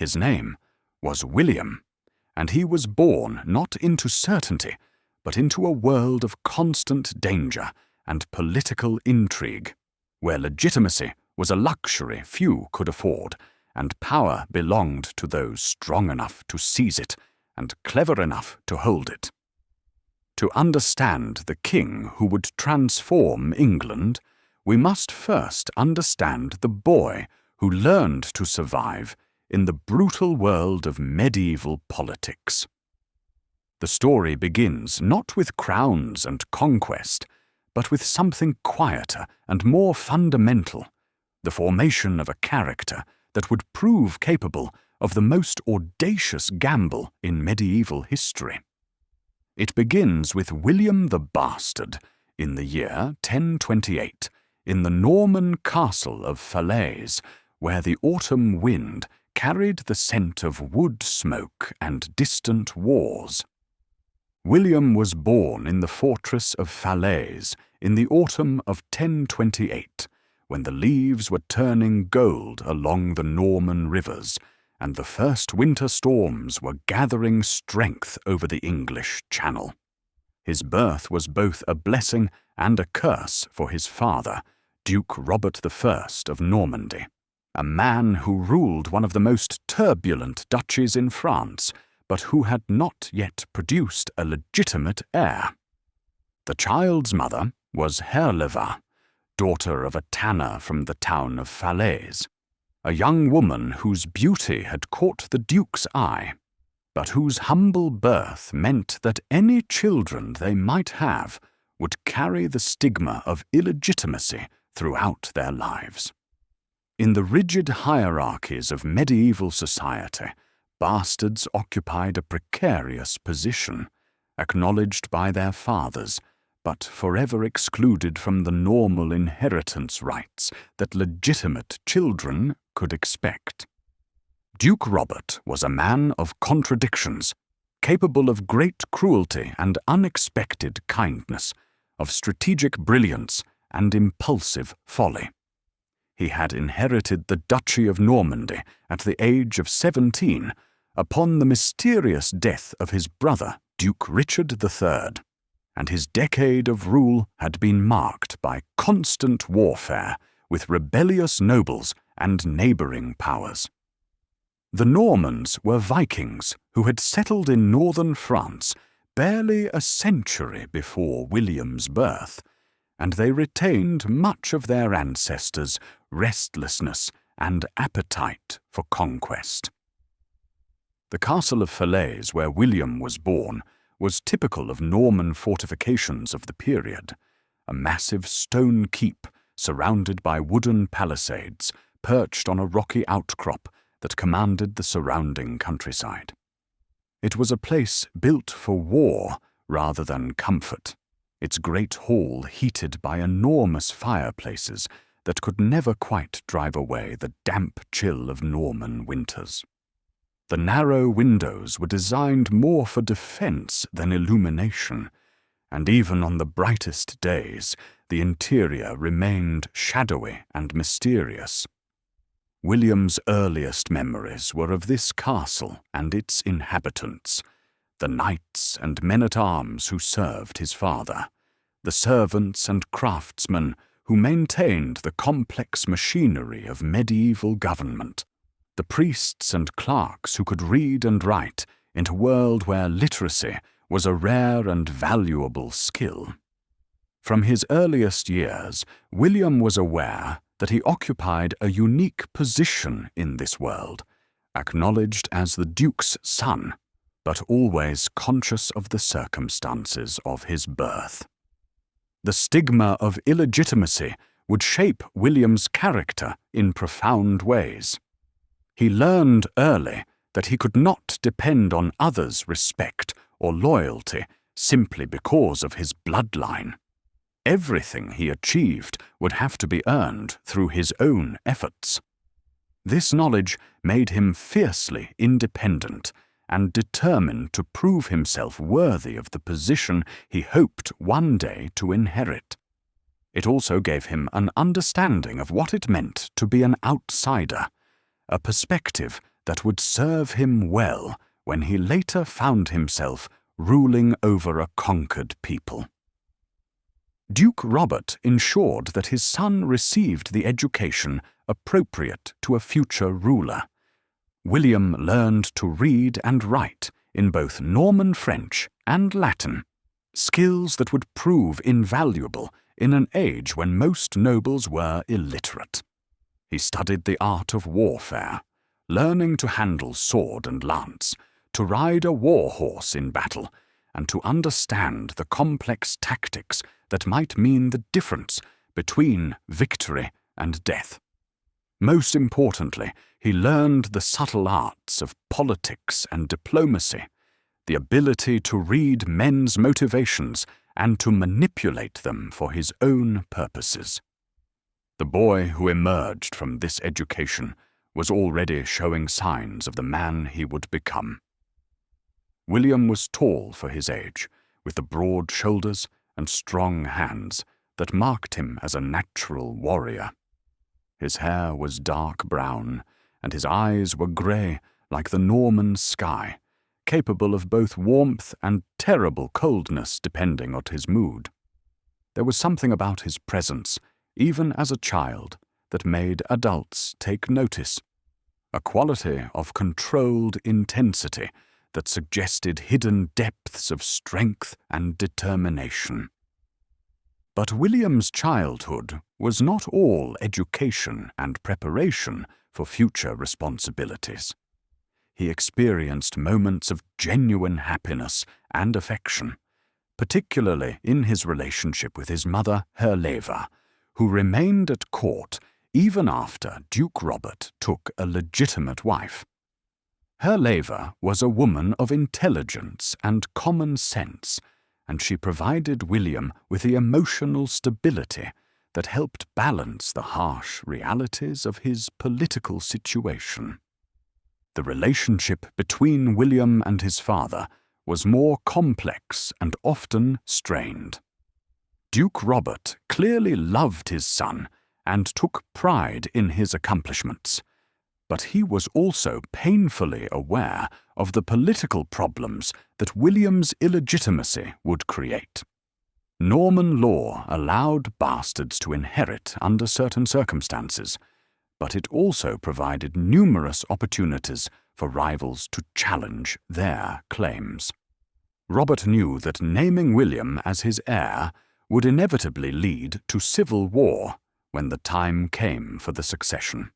His name was William, and he was born not into certainty, but into a world of constant danger and political intrigue, where legitimacy was a luxury few could afford, and power belonged to those strong enough to seize it and clever enough to hold it. To understand the king who would transform England, we must first understand the boy who learned to survive in the brutal world of medieval politics. The story begins not with crowns and conquest, but with something quieter and more fundamental, the formation of a character that would prove capable of the most audacious gamble in medieval history. It begins with William the Bastard in the year 1028 in the Norman castle of Falaise, where the autumn wind carried the scent of wood smoke and distant wars. William was born in the fortress of Falaise in the autumn of 1028, when the leaves were turning gold along the Norman rivers, and the first winter storms were gathering strength over the English Channel. His birth was both a blessing and a curse for his father, Duke Robert I of Normandy, a man who ruled one of the most turbulent duchies in France, but who had not yet produced a legitimate heir. The child's mother was Herleva, daughter of a tanner from the town of Falaise, a young woman whose beauty had caught the Duke's eye, but whose humble birth meant that any children they might have would carry the stigma of illegitimacy throughout their lives. In the rigid hierarchies of medieval society, bastards occupied a precarious position, acknowledged by their fathers, but forever excluded from the normal inheritance rights that legitimate children could expect. Duke Robert was a man of contradictions, capable of great cruelty and unexpected kindness, of strategic brilliance and impulsive folly. He had inherited the Duchy of Normandy at the age of 17 upon the mysterious death of his brother, Duke Richard III, and his decade of rule had been marked by constant warfare with rebellious nobles and neighboring powers. The Normans were Vikings who had settled in northern France barely a century before William's birth, and they retained much of their ancestors' restlessness and appetite for conquest. The castle of Falaise, where William was born, was typical of Norman fortifications of the period, a massive stone keep surrounded by wooden palisades perched on a rocky outcrop that commanded the surrounding countryside. It was a place built for war rather than comfort, its great hall heated by enormous fireplaces that could never quite drive away the damp chill of Norman winters. The narrow windows were designed more for defense than illumination, and even on the brightest days, the interior remained shadowy and mysterious. William's earliest memories were of this castle and its inhabitants, the knights and men-at-arms who served his father, the servants and craftsmen who maintained the complex machinery of medieval government, the priests and clerks who could read and write in a world where literacy was a rare and valuable skill. From his earliest years, William was aware that he occupied a unique position in this world, acknowledged as the Duke's son, but always conscious of the circumstances of his birth. The stigma of illegitimacy would shape William's character in profound ways. He learned early that he could not depend on others' respect or loyalty simply because of his bloodline. Everything he achieved would have to be earned through his own efforts. This knowledge made him fiercely independent and determined to prove himself worthy of the position he hoped one day to inherit. It also gave him an understanding of what it meant to be an outsider, a perspective that would serve him well when he later found himself ruling over a conquered people. Duke Robert ensured that his son received the education appropriate to a future ruler. William learned to read and write in both Norman French and Latin, skills that would prove invaluable in an age when most nobles were illiterate. He studied the art of warfare, learning to handle sword and lance, to ride a war horse in battle, and to understand the complex tactics that might mean the difference between victory and death. Most importantly, he learned the subtle arts of politics and diplomacy, the ability to read men's motivations and to manipulate them for his own purposes. The boy who emerged from this education was already showing signs of the man he would become. William was tall for his age, with the broad shoulders and strong hands that marked him as a natural warrior. His hair was dark brown, and his eyes were grey like the Norman sky, capable of both warmth and terrible coldness depending on his mood. There was something about his presence, even as a child, that made adults take notice, a quality of controlled intensity that suggested hidden depths of strength and determination. But William's childhood was not all education and preparation for future responsibilities. He experienced moments of genuine happiness and affection, particularly in his relationship with his mother, Herleva, who remained at court even after Duke Robert took a legitimate wife. Herleva was a woman of intelligence and common sense, and she provided William with the emotional stability that helped balance the harsh realities of his political situation. The relationship between William and his father was more complex and often strained. Duke Robert clearly loved his son and took pride in his accomplishments, but he was also painfully aware of the political problems that William's illegitimacy would create. Norman law allowed bastards to inherit under certain circumstances, but it also provided numerous opportunities for rivals to challenge their claims. Robert knew that naming William as his heir would inevitably lead to civil war when the time came for the succession.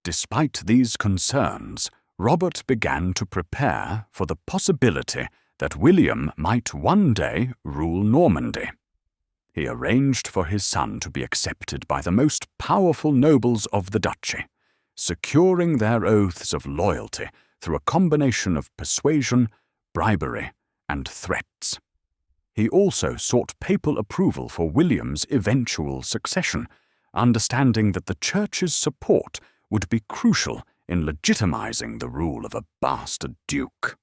Despite these concerns, Robert began to prepare for the possibility that William might one day rule Normandy. He arranged for his son to be accepted by the most powerful nobles of the duchy, securing their oaths of loyalty through a combination of persuasion, bribery, and threats. He also sought papal approval for William's eventual succession, understanding that the Church's support would be crucial in legitimizing the rule of a bastard duke.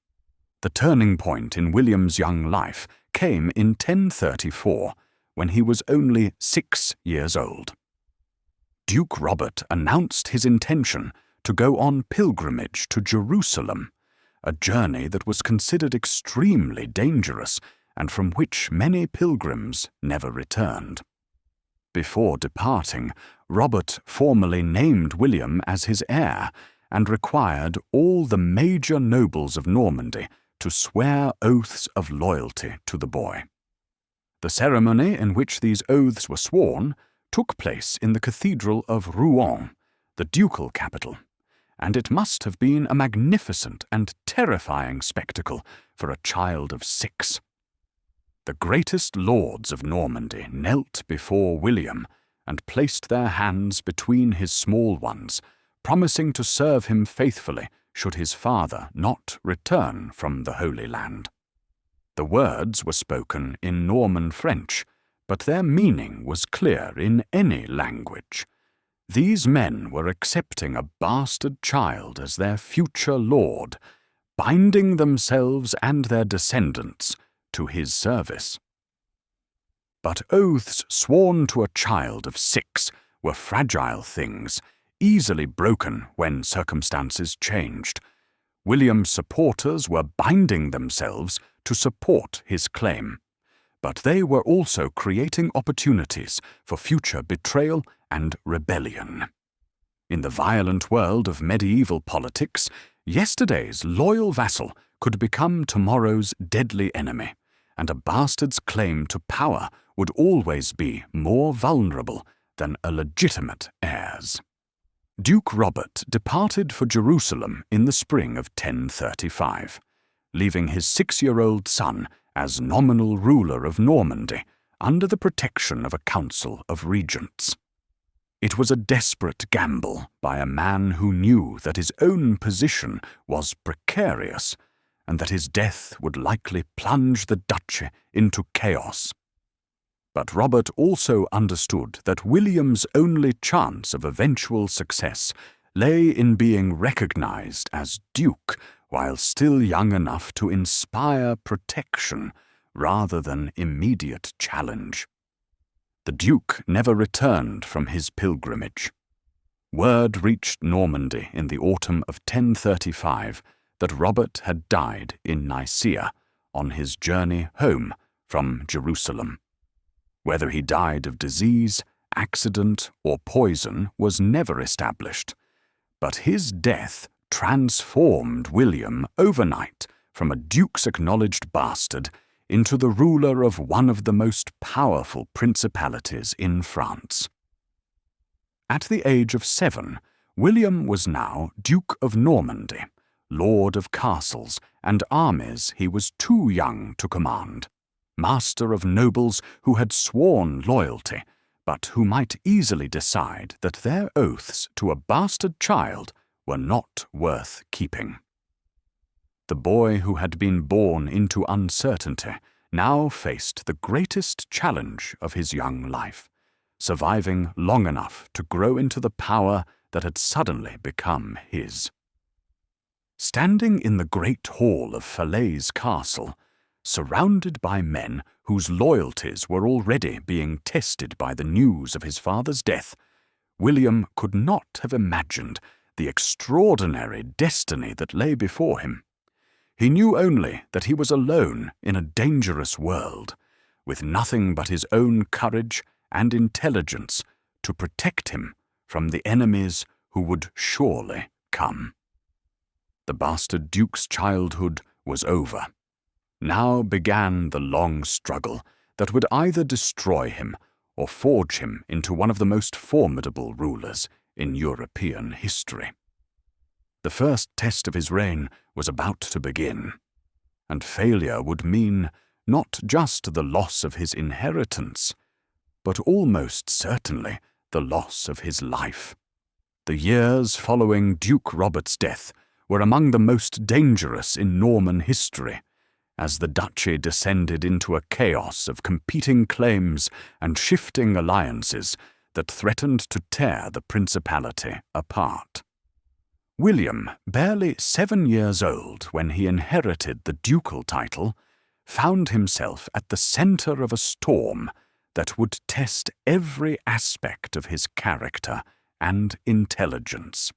The turning point in William's young life came in 1034, when he was only 6 years old. Duke Robert announced his intention to go on pilgrimage to Jerusalem, a journey that was considered extremely dangerous and from which many pilgrims never returned. Before departing, Robert formally named William as his heir and required all the major nobles of Normandy to swear oaths of loyalty to the boy. The ceremony in which these oaths were sworn took place in the Cathedral of Rouen, the ducal capital, and it must have been a magnificent and terrifying spectacle for a child of 6. The greatest lords of Normandy knelt before William and placed their hands between his small ones, promising to serve him faithfully should his father not return from the Holy Land. The words were spoken in Norman French, but their meaning was clear in any language. These men were accepting a bastard child as their future lord, binding themselves and their descendants to his service. But oaths sworn to a child of 6 were fragile things, easily broken when circumstances changed. William's supporters were binding themselves to support his claim, but they were also creating opportunities for future betrayal and rebellion. In the violent world of medieval politics, yesterday's loyal vassal could become tomorrow's deadly enemy, and a bastard's claim to power would always be more vulnerable than a legitimate heir's. Duke Robert departed for Jerusalem in the spring of 1035, leaving his 6-year-old son as nominal ruler of Normandy under the protection of a council of regents. It was a desperate gamble by a man who knew that his own position was precarious and that his death would likely plunge the duchy into chaos. But Robert also understood that William's only chance of eventual success lay in being recognized as Duke while still young enough to inspire protection rather than immediate challenge. The Duke never returned from his pilgrimage. Word reached Normandy in the autumn of 1035 that Robert had died in Nicaea on his journey home from Jerusalem. Whether he died of disease, accident, or poison was never established, but his death transformed William overnight from a duke's acknowledged bastard into the ruler of one of the most powerful principalities in France. At the age of 7, William was now Duke of Normandy, lord of castles and armies he was too young to command, master of nobles who had sworn loyalty, but who might easily decide that their oaths to a bastard child were not worth keeping. The boy who had been born into uncertainty now faced the greatest challenge of his young life, surviving long enough to grow into the power that had suddenly become his. Standing in the great hall of Falaise Castle, surrounded by men whose loyalties were already being tested by the news of his father's death, William could not have imagined the extraordinary destiny that lay before him. He knew only that he was alone in a dangerous world, with nothing but his own courage and intelligence to protect him from the enemies who would surely come. The bastard duke's childhood was over. Now began the long struggle that would either destroy him or forge him into one of the most formidable rulers in European history. The first test of his reign was about to begin, and failure would mean not just the loss of his inheritance, but almost certainly the loss of his life. The years following Duke Robert's death were among the most dangerous in Norman history, as the duchy descended into a chaos of competing claims and shifting alliances that threatened to tear the principality apart. William, barely 7 years old when he inherited the ducal title, found himself at the center of a storm that would test every aspect of his character and intelligence.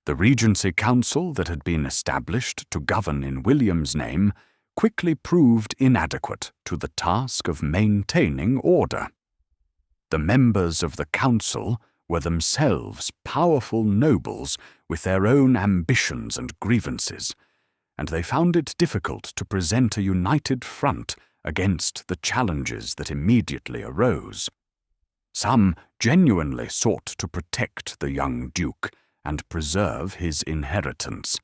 The Regency Council that had been established to govern in William's name quickly proved inadequate to the task of maintaining order. The members of the council were themselves powerful nobles with their own ambitions and grievances, and they found it difficult to present a united front against the challenges that immediately arose. Some genuinely sought to protect the young duke and preserve his inheritance.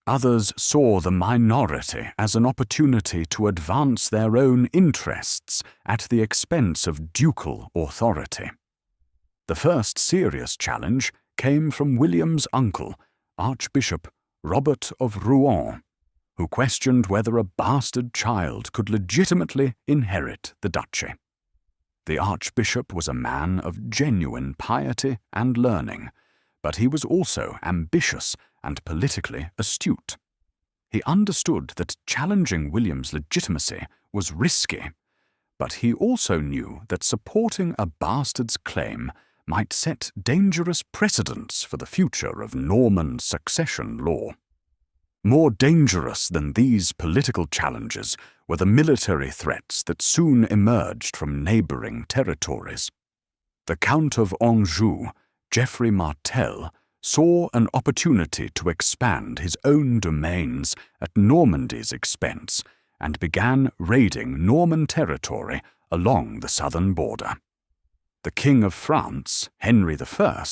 Others saw the minority as an opportunity to advance their own interests at the expense of ducal authority. The first serious challenge came from William's uncle, Archbishop Robert of Rouen, who questioned whether a bastard child could legitimately inherit the duchy. The archbishop was a man of genuine piety and learning, but he was also ambitious and politically astute. He understood that challenging William's legitimacy was risky, but he also knew that supporting a bastard's claim might set dangerous precedents for the future of Norman succession law. More dangerous than these political challenges were the military threats that soon emerged from neighbouring territories. The Count of Anjou, Geoffrey Martel, saw an opportunity to expand his own domains at Normandy's expense and began raiding Norman territory along the southern border. The King of France, Henry I,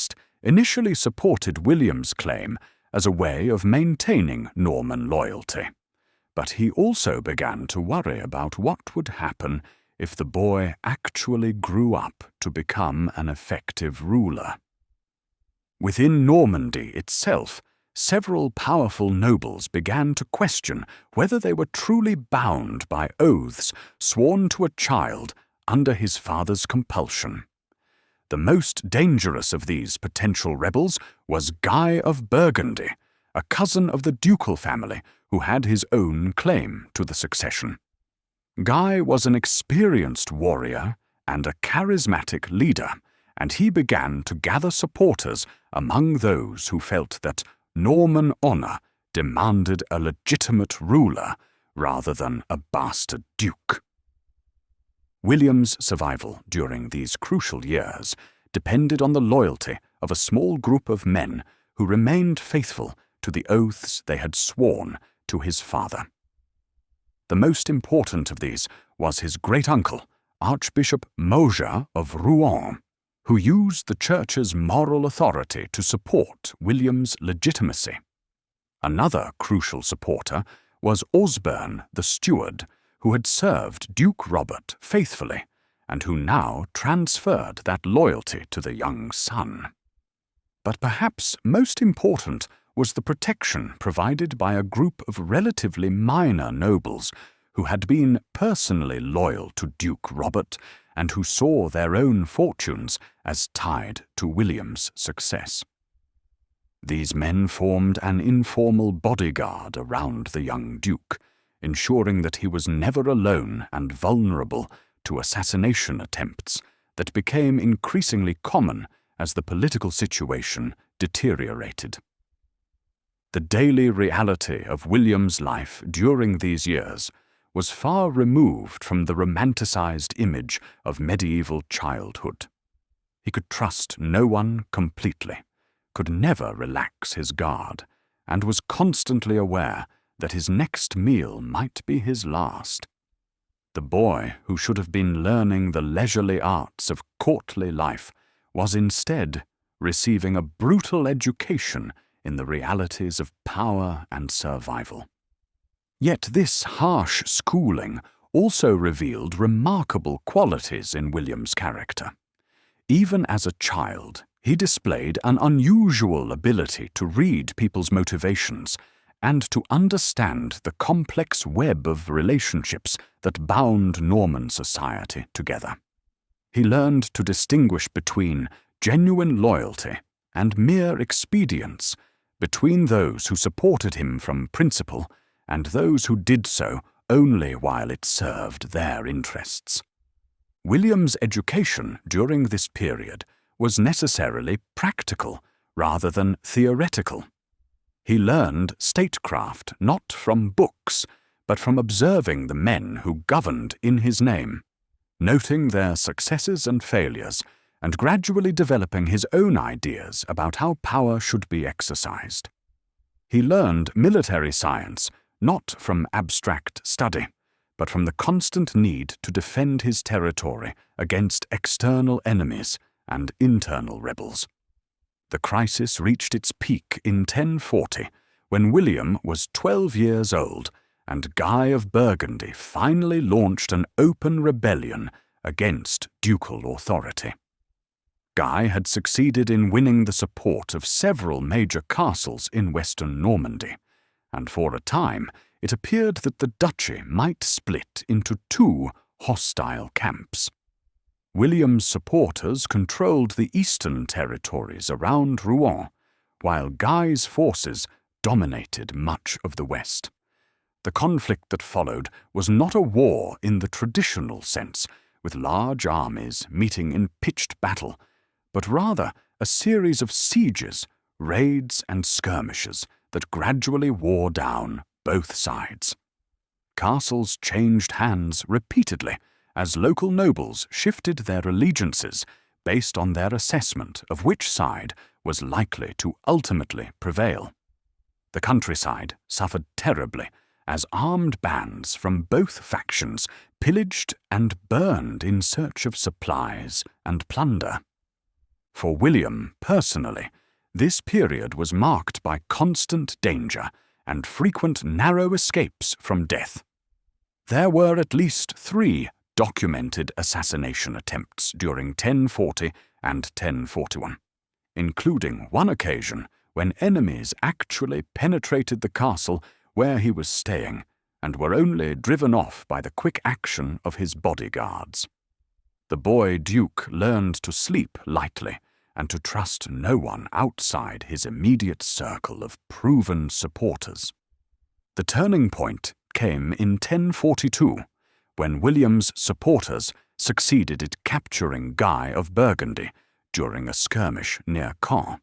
initially supported William's claim as a way of maintaining Norman loyalty, but he also began to worry about what would happen if the boy actually grew up to become an effective ruler. Within Normandy itself, several powerful nobles began to question whether they were truly bound by oaths sworn to a child under his father's compulsion. The most dangerous of these potential rebels was Guy of Burgundy, a cousin of the ducal family who had his own claim to the succession. Guy was an experienced warrior and a charismatic leader, and he began to gather supporters among those who felt that Norman honour demanded a legitimate ruler rather than a bastard duke. William's survival during these crucial years depended on the loyalty of a small group of men who remained faithful to the oaths they had sworn to his father. The most important of these was his great-uncle, Archbishop Mauger of Rouen, who used the Church's moral authority to support William's legitimacy. Another crucial supporter was Osberne the Steward, who had served Duke Robert faithfully and who now transferred that loyalty to the young son. But perhaps most important was the protection provided by a group of relatively minor nobles who had been personally loyal to Duke Robert and who saw their own fortunes as tied to William's success. These men formed an informal bodyguard around the young Duke, ensuring that he was never alone and vulnerable to assassination attempts that became increasingly common as the political situation deteriorated. The daily reality of William's life during these years was far removed from the romanticized image of medieval childhood. He could trust no one completely, could never relax his guard, and was constantly aware that his next meal might be his last. The boy who should have been learning the leisurely arts of courtly life was instead receiving a brutal education in the realities of power and survival. Yet this harsh schooling also revealed remarkable qualities in William's character. Even as a child, he displayed an unusual ability to read people's motivations and to understand the complex web of relationships that bound Norman society together. He learned to distinguish between genuine loyalty and mere expedience, between those who supported him from principle and those who did so only while it served their interests. William's education during this period was necessarily practical rather than theoretical. He learned statecraft not from books, but from observing the men who governed in his name, noting their successes and failures, and gradually developing his own ideas about how power should be exercised. He learned military science not from abstract study, but from the constant need to defend his territory against external enemies and internal rebels. The crisis reached its peak in 1040, when William was 12 years old and Guy of Burgundy finally launched an open rebellion against ducal authority. Guy had succeeded in winning the support of several major castles in western Normandy, and for a time it appeared that the duchy might split into two hostile camps. William's supporters controlled the eastern territories around Rouen, while Guy's forces dominated much of the west. The conflict that followed was not a war in the traditional sense, with large armies meeting in pitched battle, but rather a series of sieges, raids and skirmishes that gradually wore down both sides. Castles changed hands repeatedly as local nobles shifted their allegiances based on their assessment of which side was likely to ultimately prevail. The countryside suffered terribly as armed bands from both factions pillaged and burned in search of supplies and plunder. For William personally, this period was marked by constant danger and frequent narrow escapes from death. There were at least 3 documented assassination attempts during 1040 and 1041, including one occasion when enemies actually penetrated the castle where he was staying and were only driven off by the quick action of his bodyguards. The boy duke learned to sleep lightly and to trust no one outside his immediate circle of proven supporters. The turning point came in 1042, when William's supporters succeeded in capturing Guy of Burgundy during a skirmish near Caen.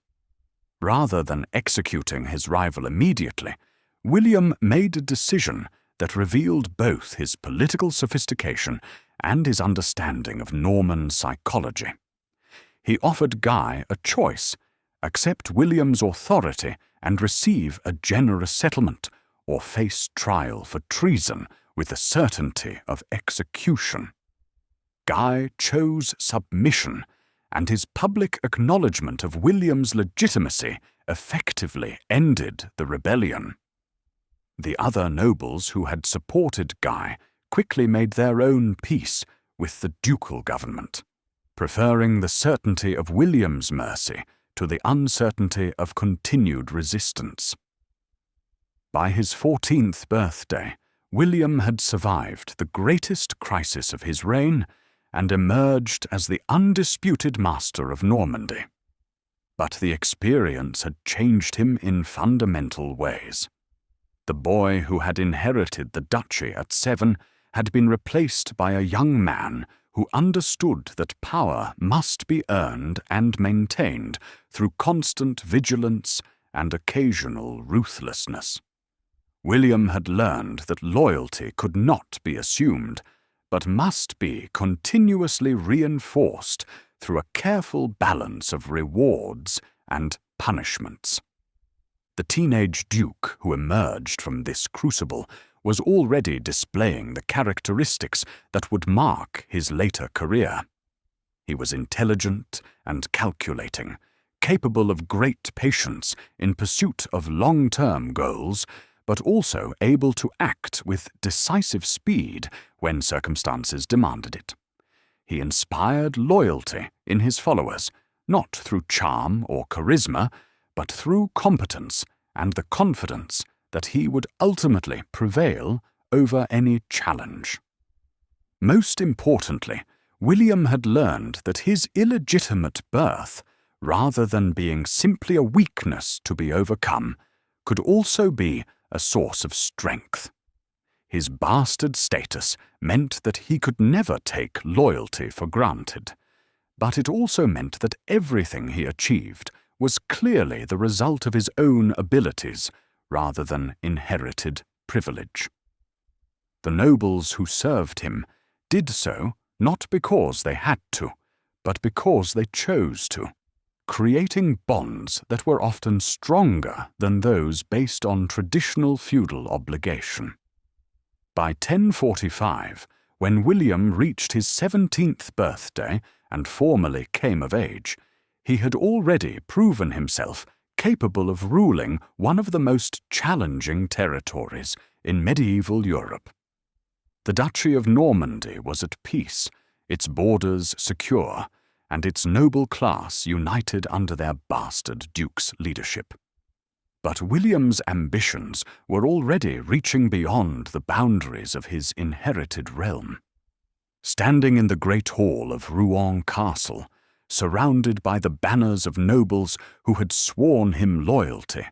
Rather than executing his rival immediately, William made a decision that revealed both his political sophistication and his understanding of Norman psychology. He offered Guy a choice: accept William's authority and receive a generous settlement, or face trial for treason with the certainty of execution. Guy chose submission, and his public acknowledgement of William's legitimacy effectively ended the rebellion. The other nobles who had supported Guy quickly made their own peace with the ducal government, preferring the certainty of William's mercy to the uncertainty of continued resistance. By his 14th birthday, William had survived the greatest crisis of his reign and emerged as the undisputed master of Normandy. But the experience had changed him in fundamental ways. The boy who had inherited the duchy at 7 had been replaced by a young man who understood that power must be earned and maintained through constant vigilance and occasional ruthlessness. William had learned that loyalty could not be assumed, but must be continuously reinforced through a careful balance of rewards and punishments. The teenage duke who emerged from this crucible was already displaying the characteristics that would mark his later career. He was intelligent and calculating, capable of great patience in pursuit of long-term goals, but also able to act with decisive speed when circumstances demanded it. He inspired loyalty in his followers, not through charm or charisma, but through competence and the confidence that he would ultimately prevail over any challenge. Most importantly, William had learned that his illegitimate birth, rather than being simply a weakness to be overcome, could also be a source of strength. His bastard status meant that he could never take loyalty for granted, but it also meant that everything he achieved was clearly the result of his own abilities rather than inherited privilege. The nobles who served him did so not because they had to, but because they chose to, creating bonds that were often stronger than those based on traditional feudal obligation. By 1045, when William reached his 17th birthday and formally came of age, he had already proven himself capable of ruling one of the most challenging territories in medieval Europe. The Duchy of Normandy was at peace, its borders secure, and its noble class united under their bastard duke's leadership. But William's ambitions were already reaching beyond the boundaries of his inherited realm. Standing in the great hall of Rouen Castle, surrounded by the banners of nobles who had sworn him loyalty,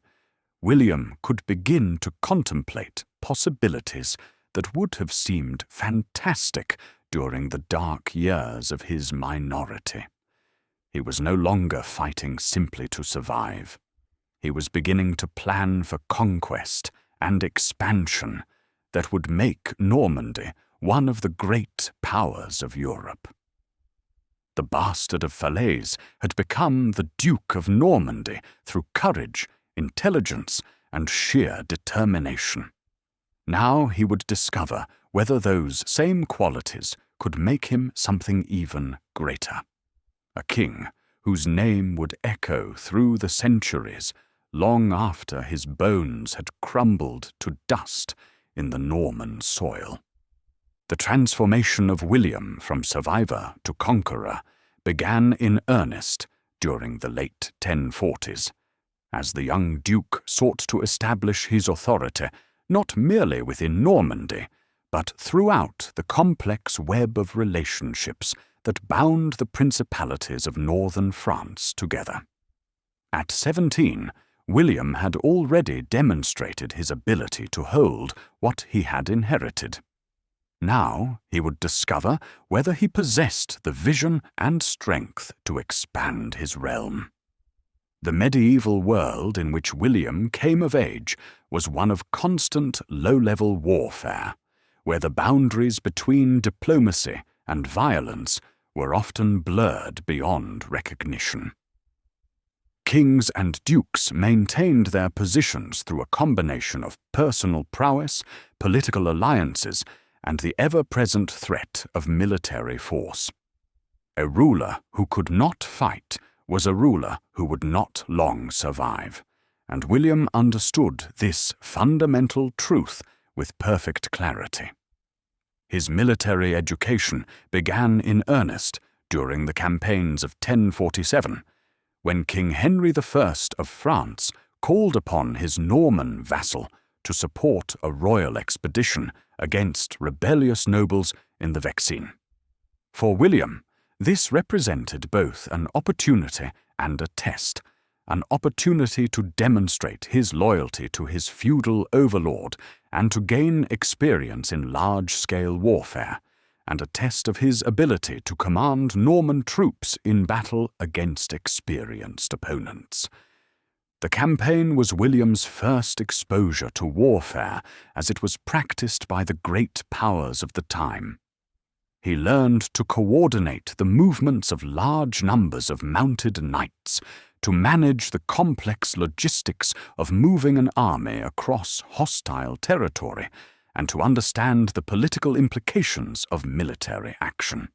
William could begin to contemplate possibilities that would have seemed fantastic during the dark years of his minority. He was no longer fighting simply to survive. He was beginning to plan for conquest and expansion that would make Normandy one of the great powers of Europe. The bastard of Falaise had become the Duke of Normandy through courage, intelligence, and sheer determination. Now he would discover whether those same qualities could make him something even greater. A king whose name would echo through the centuries long after his bones had crumbled to dust in the Norman soil. The transformation of William from survivor to conqueror began in earnest during the late 1040s, as the young duke sought to establish his authority not merely within Normandy, but throughout the complex web of relationships that bound the principalities of northern France together. At 17, William had already demonstrated his ability to hold what he had inherited. Now he would discover whether he possessed the vision and strength to expand his realm. The medieval world in which William came of age was one of constant low-level warfare, where the boundaries between diplomacy and violence were often blurred beyond recognition. Kings and dukes maintained their positions through a combination of personal prowess, political alliances, and the ever-present threat of military force. A ruler who could not fight was a ruler who would not long survive, and William understood this fundamental truth with perfect clarity. His military education began in earnest during the campaigns of 1047, when King Henry I of France called upon his Norman vassal to support a royal expedition against rebellious nobles in the Vexin. For William, this represented both an opportunity and a test, an opportunity to demonstrate his loyalty to his feudal overlord and to gain experience in large-scale warfare, and a test of his ability to command Norman troops in battle against experienced opponents. The campaign was William's first exposure to warfare as it was practiced by the great powers of the time. He learned to coordinate the movements of large numbers of mounted knights, to manage the complex logistics of moving an army across hostile territory, and to understand the political implications of military action.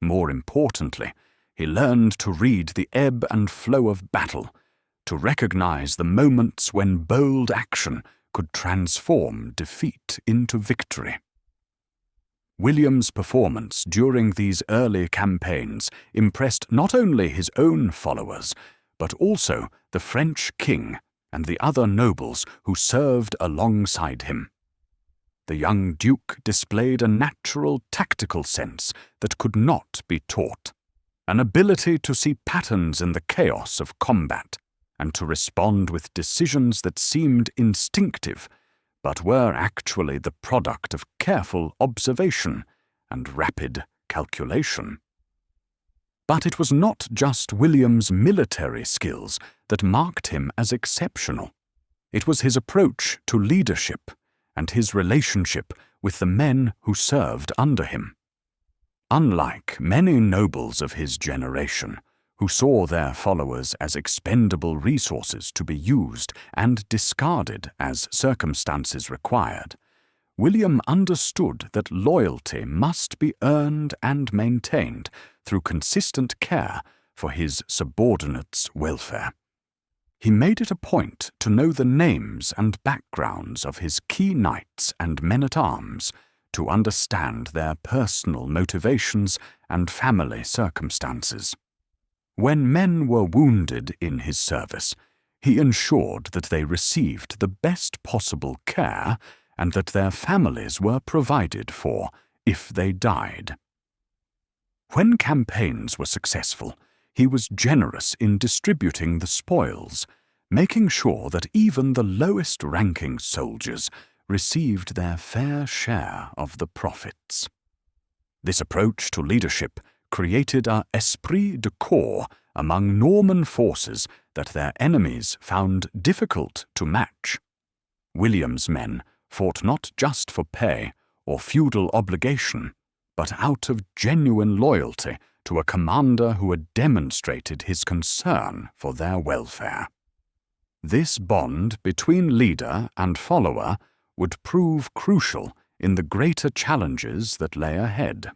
More importantly, he learned to read the ebb and flow of battle, to recognize the moments when bold action could transform defeat into victory. William's performance during these early campaigns impressed not only his own followers, but also the French king and the other nobles who served alongside him. The young duke displayed a natural tactical sense that could not be taught, an ability to see patterns in the chaos of combat, and to respond with decisions that seemed instinctive, but were actually the product of careful observation and rapid calculation. But it was not just William's military skills that marked him as exceptional. It was his approach to leadership and his relationship with the men who served under him. Unlike many nobles of his generation, who saw their followers as expendable resources to be used and discarded as circumstances required, William understood that loyalty must be earned and maintained through consistent care for his subordinates' welfare. He made it a point to know the names and backgrounds of his key knights and men-at-arms, to understand their personal motivations and family circumstances. When men were wounded in his service, he ensured that they received the best possible care and that their families were provided for if they died. When campaigns were successful, he was generous in distributing the spoils, making sure that even the lowest-ranking soldiers received their fair share of the profits. This approach to leadership created an esprit de corps among Norman forces that their enemies found difficult to match. William's men fought not just for pay or feudal obligation, but out of genuine loyalty to a commander who had demonstrated his concern for their welfare. This bond between leader and follower would prove crucial in the greater challenges that lay ahead.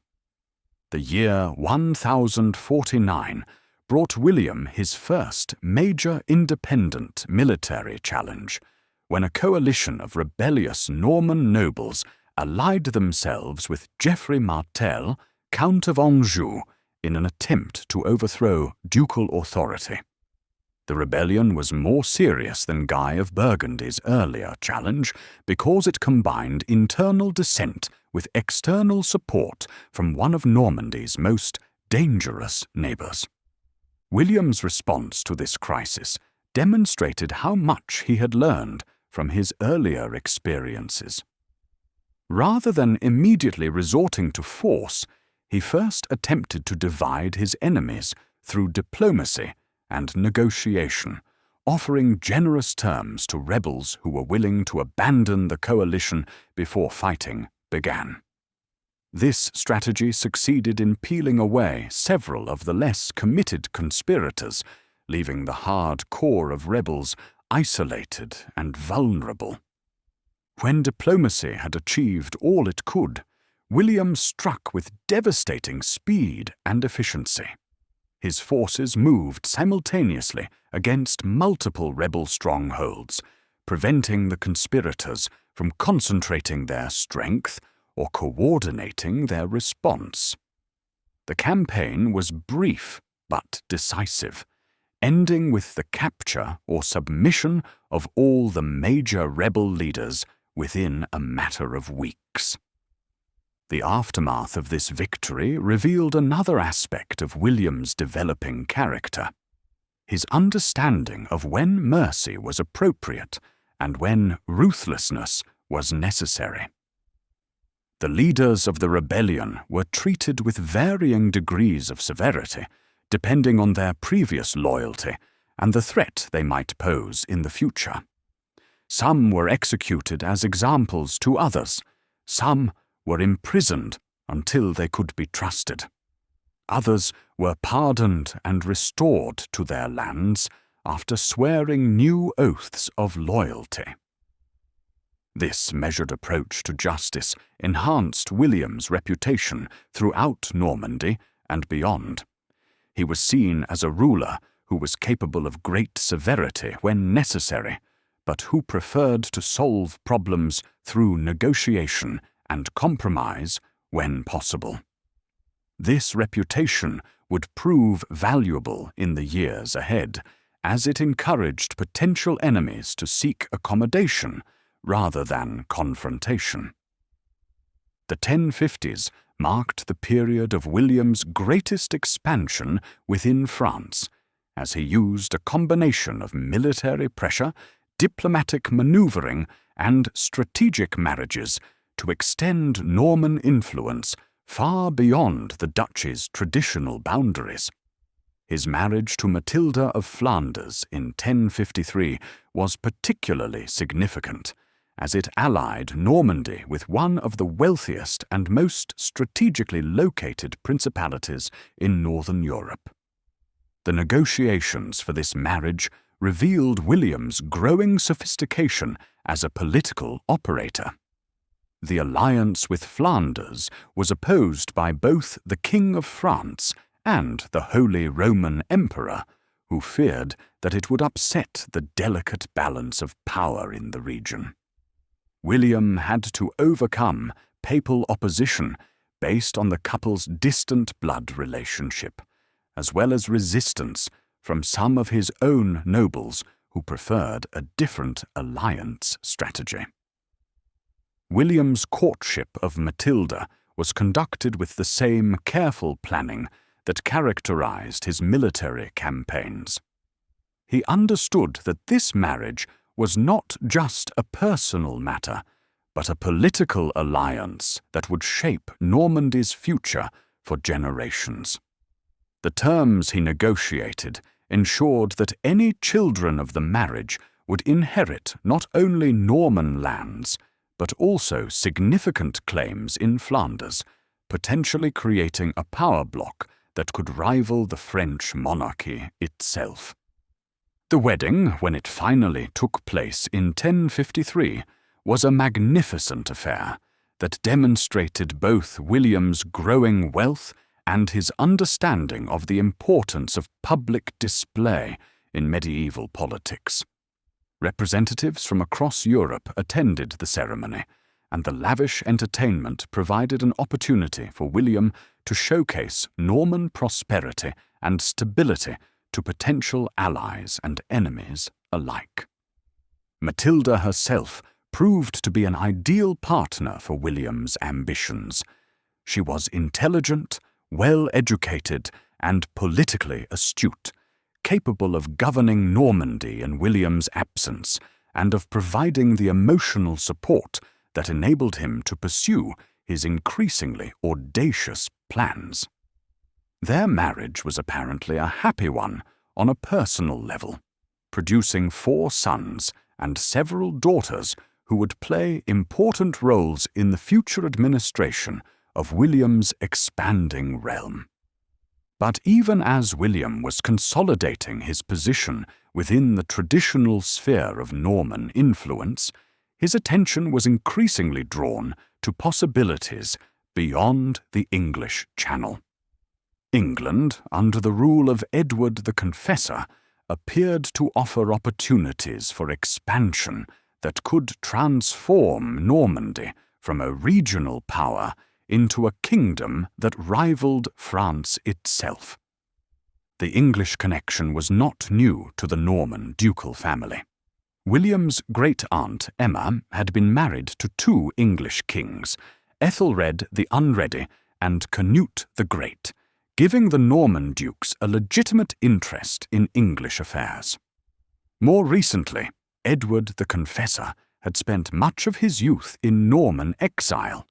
The year 1049 brought William his first major independent military challenge, when a coalition of rebellious Norman nobles allied themselves with Geoffrey Martel, Count of Anjou, in an attempt to overthrow ducal authority. The rebellion was more serious than Guy of Burgundy's earlier challenge because it combined internal dissent with external support from one of Normandy's most dangerous neighbours. William's response to this crisis demonstrated how much he had learned from his earlier experiences. Rather than immediately resorting to force, he first attempted to divide his enemies through diplomacy and negotiation, offering generous terms to rebels who were willing to abandon the coalition before fighting began. This strategy succeeded in peeling away several of the less committed conspirators, leaving the hard core of rebels isolated and vulnerable. When diplomacy had achieved all it could, William struck with devastating speed and efficiency. His forces moved simultaneously against multiple rebel strongholds, preventing the conspirators from concentrating their strength or coordinating their response. The campaign was brief but decisive, ending with the capture or submission of all the major rebel leaders within a matter of weeks. The aftermath of this victory revealed another aspect of William's developing character: his understanding of when mercy was appropriate and when ruthlessness was necessary. The leaders of the rebellion were treated with varying degrees of severity, depending on their previous loyalty and the threat they might pose in the future. Some were executed as examples to others, some were imprisoned until they could be trusted. Others were pardoned and restored to their lands after swearing new oaths of loyalty. This measured approach to justice enhanced William's reputation throughout Normandy and beyond. He was seen as a ruler who was capable of great severity when necessary, but who preferred to solve problems through negotiation and compromise when possible. This reputation would prove valuable in the years ahead, as it encouraged potential enemies to seek accommodation rather than confrontation. The 1050s marked the period of William's greatest expansion within France, as he used a combination of military pressure, diplomatic maneuvering, and strategic marriages to extend Norman influence far beyond the duchy's traditional boundaries. His marriage to Matilda of Flanders in 1053 was particularly significant, as it allied Normandy with one of the wealthiest and most strategically located principalities in northern Europe. The negotiations for this marriage revealed William's growing sophistication as a political operator. The alliance with Flanders was opposed by both the King of France and the Holy Roman Emperor, who feared that it would upset the delicate balance of power in the region. William had to overcome papal opposition based on the couple's distant blood relationship, as well as resistance from some of his own nobles who preferred a different alliance strategy. William's courtship of Matilda was conducted with the same careful planning that characterized his military campaigns. He understood that this marriage was not just a personal matter, but a political alliance that would shape Normandy's future for generations. The terms he negotiated ensured that any children of the marriage would inherit not only Norman lands, but also significant claims in Flanders, potentially creating a power bloc that could rival the French monarchy itself. The wedding, when it finally took place in 1053, was a magnificent affair that demonstrated both William's growing wealth and his understanding of the importance of public display in medieval politics. Representatives from across Europe attended the ceremony, and the lavish entertainment provided an opportunity for William to showcase Norman prosperity and stability to potential allies and enemies alike. Matilda herself proved to be an ideal partner for William's ambitions. She was intelligent, well-educated, and politically astute, capable of governing Normandy in William's absence and of providing the emotional support that enabled him to pursue his increasingly audacious plans. Their marriage was apparently a happy one on a personal level, producing 4 sons and several daughters who would play important roles in the future administration of William's expanding realm. But even as William was consolidating his position within the traditional sphere of Norman influence, his attention was increasingly drawn to possibilities beyond the English Channel. England, under the rule of Edward the Confessor, appeared to offer opportunities for expansion that could transform Normandy from a regional power into a kingdom that rivaled France itself. The English connection was not new to the Norman ducal family. William's great-aunt Emma had been married to 2 English kings, Ethelred the Unready and Canute the Great, giving the Norman dukes a legitimate interest in English affairs. More recently, Edward the Confessor had spent much of his youth in Norman exile,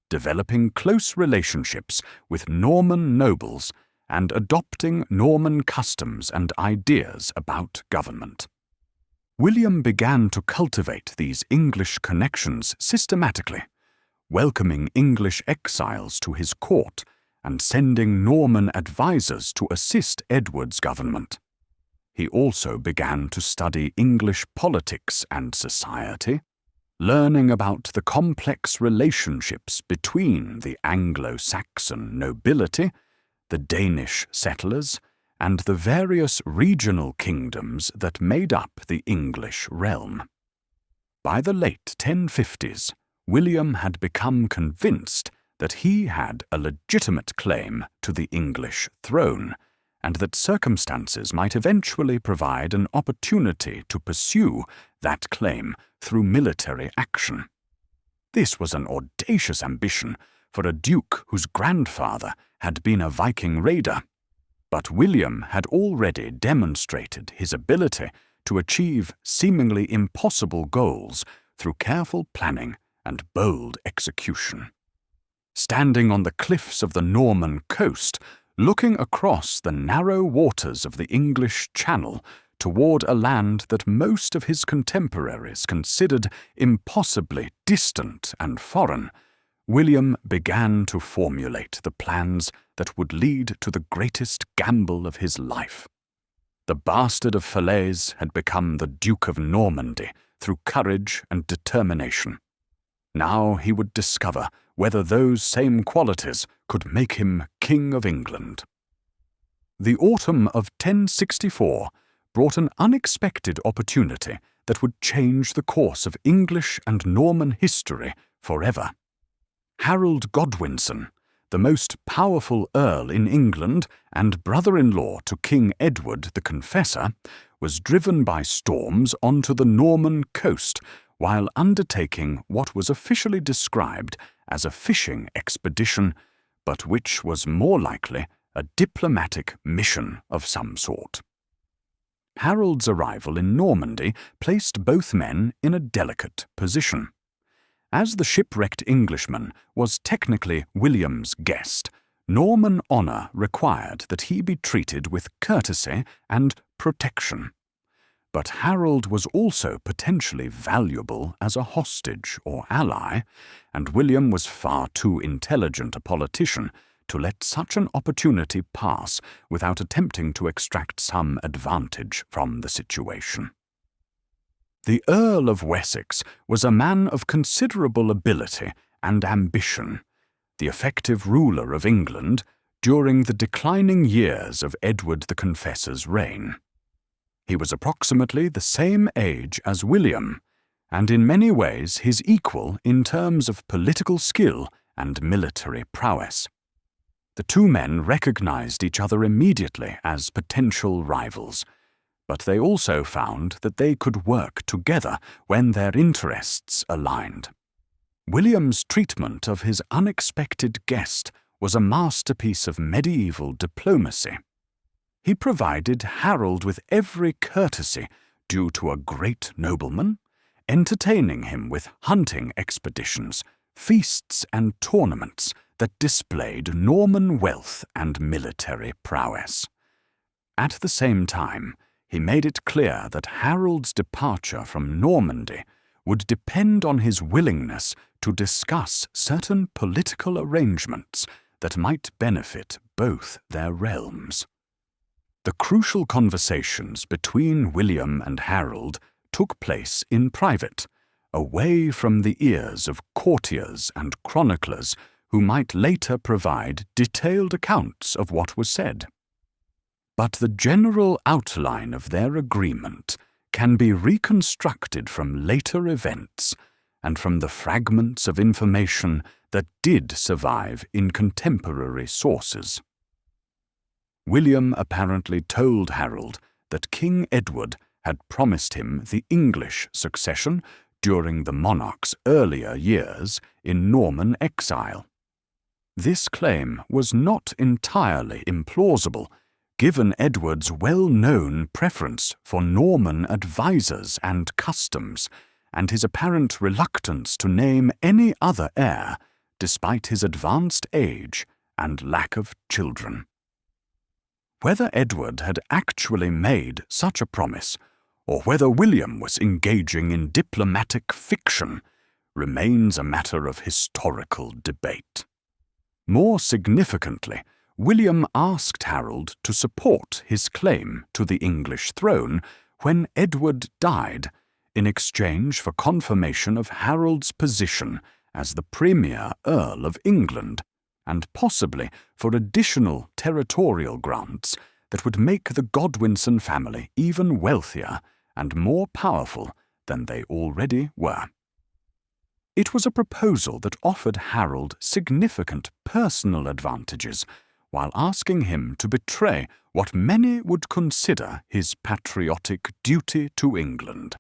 developing close relationships with Norman nobles and adopting Norman customs and ideas about government. William began to cultivate these English connections systematically, welcoming English exiles to his court and sending Norman advisors to assist Edward's government. He also began to study English politics and society, learning about the complex relationships between the Anglo-Saxon nobility, the Danish settlers, and the various regional kingdoms that made up the English realm. By the late 1050s, William had become convinced that he had a legitimate claim to the English throne, and that circumstances might eventually provide an opportunity to pursue that claim through military action. This was an audacious ambition for a duke whose grandfather had been a Viking raider, but William had already demonstrated his ability to achieve seemingly impossible goals through careful planning and bold execution. Standing on the cliffs of the Norman coast, looking across the narrow waters of the English Channel toward a land that most of his contemporaries considered impossibly distant and foreign, William began to formulate the plans that would lead to the greatest gamble of his life. The bastard of Falaise had become the Duke of Normandy through courage and determination. Now he would discover whether those same qualities could make him King of England. The autumn of 1064 brought an unexpected opportunity that would change the course of English and Norman history forever. Harold Godwinson, the most powerful earl in England and brother-in-law to King Edward the Confessor, was driven by storms onto the Norman coast while undertaking what was officially described as a fishing expedition, but which was more likely a diplomatic mission of some sort. Harold's arrival in Normandy placed both men in a delicate position. As the shipwrecked Englishman was technically William's guest, Norman honour required that he be treated with courtesy and protection. But Harold was also potentially valuable as a hostage or ally, and William was far too intelligent a politician to let such an opportunity pass without attempting to extract some advantage from the situation. The Earl of Wessex was a man of considerable ability and ambition, the effective ruler of England during the declining years of Edward the Confessor's reign. He was approximately the same age as William, and in many ways his equal in terms of political skill and military prowess. The two men recognized each other immediately as potential rivals, but they also found that they could work together when their interests aligned. William's treatment of his unexpected guest was a masterpiece of medieval diplomacy. He provided Harold with every courtesy due to a great nobleman, entertaining him with hunting expeditions, feasts and tournaments that displayed Norman wealth and military prowess. At the same time, he made it clear that Harold's departure from Normandy would depend on his willingness to discuss certain political arrangements that might benefit both their realms. The crucial conversations between William and Harold took place in private, away from the ears of courtiers and chroniclers who might later provide detailed accounts of what was said. But the general outline of their agreement can be reconstructed from later events and from the fragments of information that did survive in contemporary sources. William apparently told Harold that King Edward had promised him the English succession during the monarch's earlier years in Norman exile. This claim was not entirely implausible, given Edward's well-known preference for Norman advisers and customs, and his apparent reluctance to name any other heir, despite his advanced age and lack of children. Whether Edward had actually made such a promise, or whether William was engaging in diplomatic fiction, remains a matter of historical debate. More significantly, William asked Harold to support his claim to the English throne when Edward died, in exchange for confirmation of Harold's position as the premier Earl of England, and possibly for additional territorial grants that would make the Godwinson family even wealthier and more powerful than they already were. It was a proposal that offered Harold significant personal advantages, while asking him to betray what many would consider his patriotic duty to England.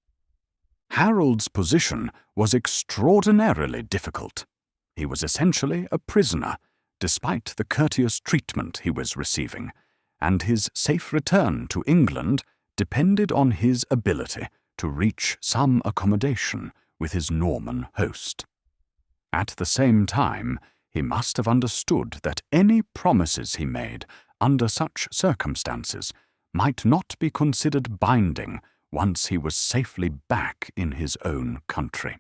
Harold's position was extraordinarily difficult. He was essentially a prisoner, despite the courteous treatment he was receiving, and his safe return to England depended on his ability to reach some accommodation with his Norman host. At the same time, he must have understood that any promises he made under such circumstances might not be considered binding once he was safely back in his own country.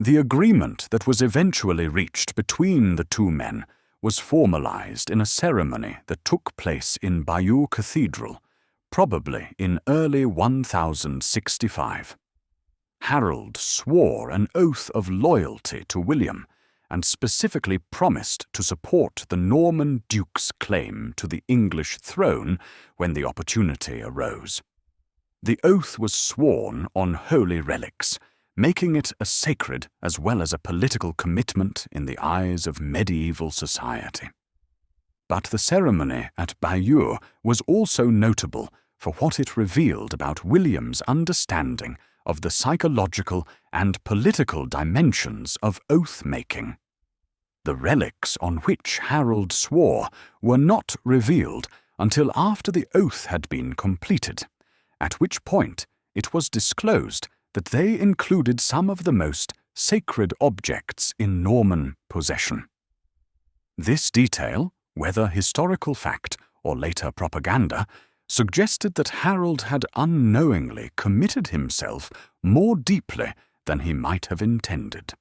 The agreement that was eventually reached between the two men was formalized in a ceremony that took place in Bayeux Cathedral, probably in early 1065. Harold swore an oath of loyalty to William and specifically promised to support the Norman duke's claim to the English throne when the opportunity arose. The oath was sworn on holy relics, making it a sacred as well as a political commitment in the eyes of medieval society. But the ceremony at Bayeux was also notable for what it revealed about William's understanding of the psychological and political dimensions of oath-making. The relics on which Harold swore were not revealed until after the oath had been completed, at which point it was disclosed that they included some of the most sacred objects in Norman possession. This detail, whether historical fact or later propaganda, suggested that Harold had unknowingly committed himself more deeply than he might have intended.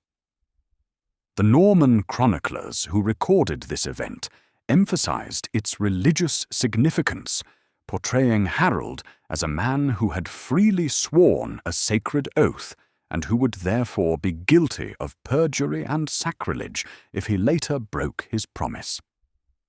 The Norman chroniclers who recorded this event emphasized its religious significance, portraying Harold as a man who had freely sworn a sacred oath and who would therefore be guilty of perjury and sacrilege if he later broke his promise.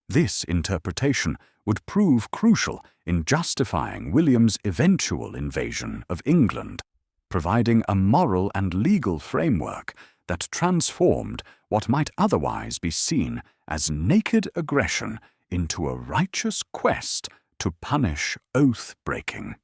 This interpretation would prove crucial in justifying William's eventual invasion of England, providing a moral and legal framework that transformed what might otherwise be seen as naked aggression into a righteous quest to punish oath-breaking.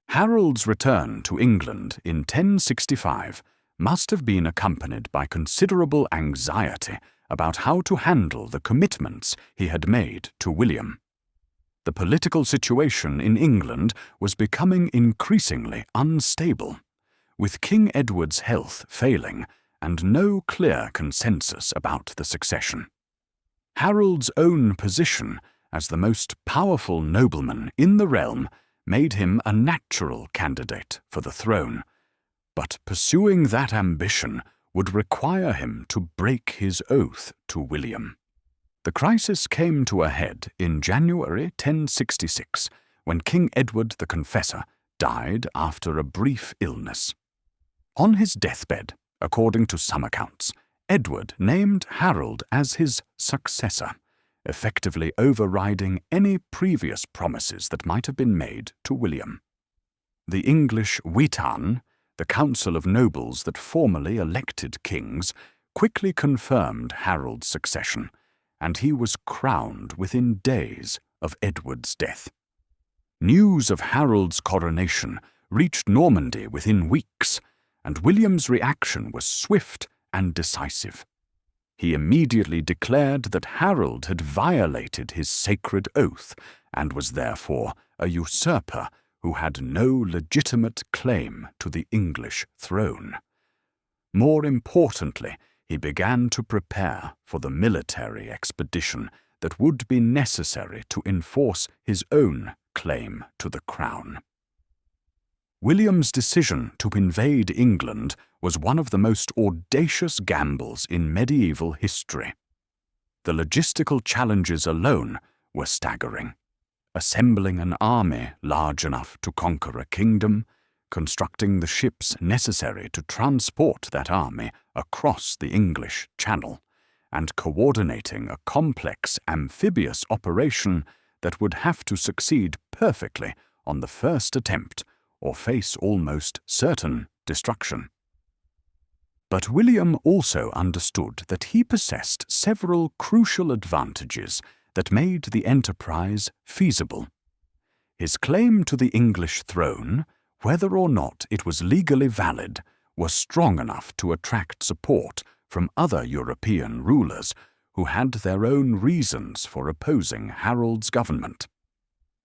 Harold's return to England in 1065 must have been accompanied by considerable anxiety about how to handle the commitments he had made to William. The political situation in England was becoming increasingly unstable, with King Edward's health failing and no clear consensus about the succession. Harold's own position as the most powerful nobleman in the realm made him a natural candidate for the throne, but pursuing that ambition would require him to break his oath to William. The crisis came to a head in January 1066, when King Edward the Confessor died after a brief illness. On his deathbed, according to some accounts, Edward named Harold as his successor, effectively overriding any previous promises that might have been made to William. The English Witan, the council of nobles that formally elected kings, quickly confirmed Harold's succession, and he was crowned within days of Edward's death. News of Harold's coronation reached Normandy within weeks, and William's reaction was swift and decisive. He immediately declared that Harold had violated his sacred oath and was therefore a usurper who had no legitimate claim to the English throne. More importantly, he began to prepare for the military expedition that would be necessary to enforce his own claim to the crown. William's decision to invade England was one of the most audacious gambles in medieval history. The logistical challenges alone were staggering. Assembling an army large enough to conquer a kingdom, constructing the ships necessary to transport that army across the English Channel, and coordinating a complex amphibious operation that would have to succeed perfectly on the first attempt or face almost certain destruction. But William also understood that he possessed several crucial advantages that made the enterprise feasible. His claim to the English throne, whether or not it was legally valid, was strong enough to attract support from other European rulers who had their own reasons for opposing Harold's government.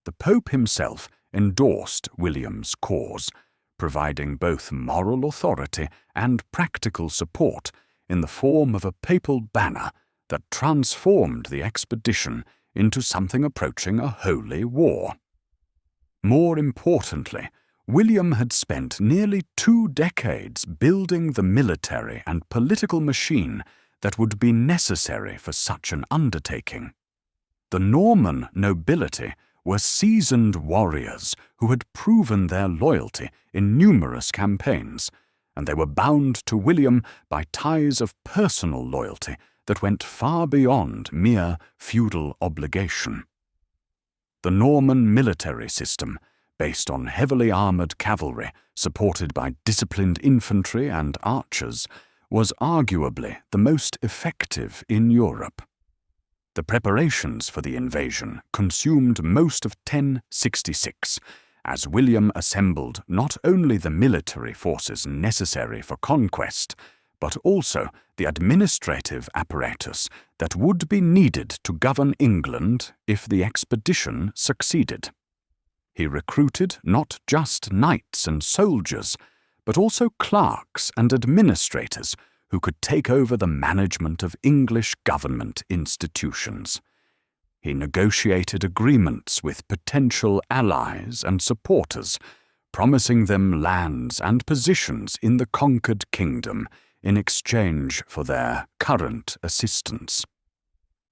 The Pope himself endorsed William's cause, providing both moral authority and practical support in the form of a papal banner that transformed the expedition into something approaching a holy war. More importantly, William had spent nearly 2 decades building the military and political machine that would be necessary for such an undertaking. The Norman nobility were seasoned warriors who had proven their loyalty in numerous campaigns, and they were bound to William by ties of personal loyalty that went far beyond mere feudal obligation. The Norman military system, based on heavily armoured cavalry supported by disciplined infantry and archers, was arguably the most effective in Europe. The preparations for the invasion consumed most of 1066, as William assembled not only the military forces necessary for conquest, but also the administrative apparatus that would be needed to govern England if the expedition succeeded. He recruited not just knights and soldiers, but also clerks and administrators who could take over the management of English government institutions. He negotiated agreements with potential allies and supporters, promising them lands and positions in the conquered kingdom in exchange for their current assistance.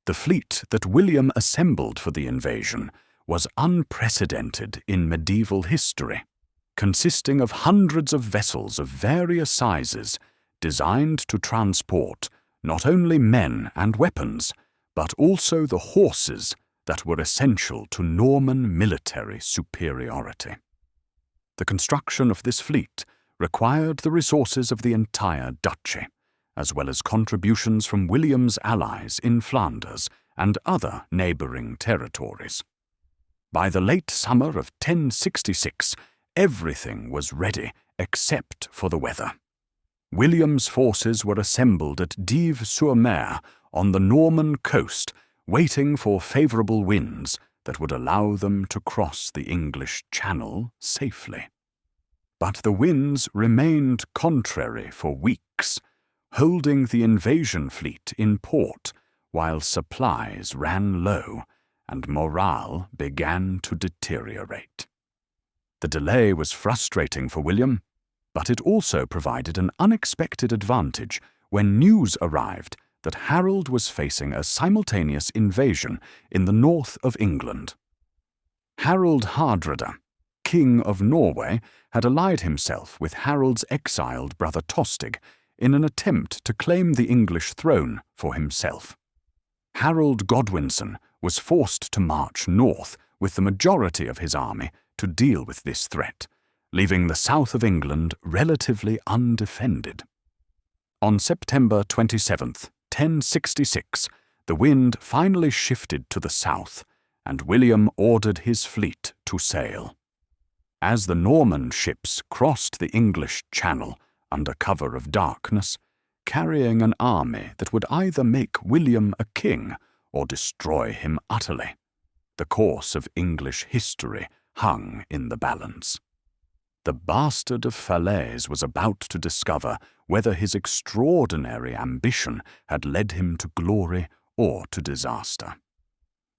The fleet that William assembled for the invasion was unprecedented in medieval history, consisting of hundreds of vessels of various sizes designed to transport not only men and weapons, but also the horses that were essential to Norman military superiority. The construction of this fleet required the resources of the entire duchy, as well as contributions from William's allies in Flanders and other neighbouring territories. By the late summer of 1066, everything was ready except for the weather. William's forces were assembled at Dives-sur-Mer on the Norman coast, waiting for favourable winds that would allow them to cross the English Channel safely. But the winds remained contrary for weeks, holding the invasion fleet in port while supplies ran low and morale began to deteriorate. The delay was frustrating for William, but it also provided an unexpected advantage when news arrived that Harold was facing a simultaneous invasion in the north of England. Harold Hardrada, King of Norway, had allied himself with Harold's exiled brother Tostig in an attempt to claim the English throne for himself. Harold Godwinson was forced to march north with the majority of his army to deal with this threat, leaving the south of England relatively undefended. On September 27th, 1066, the wind finally shifted to the south, and William ordered his fleet to sail. As the Norman ships crossed the English Channel under cover of darkness, carrying an army that would either make William a king or destroy him utterly, the course of English history hung in the balance. The bastard of Falaise was about to discover whether his extraordinary ambition had led him to glory or to disaster.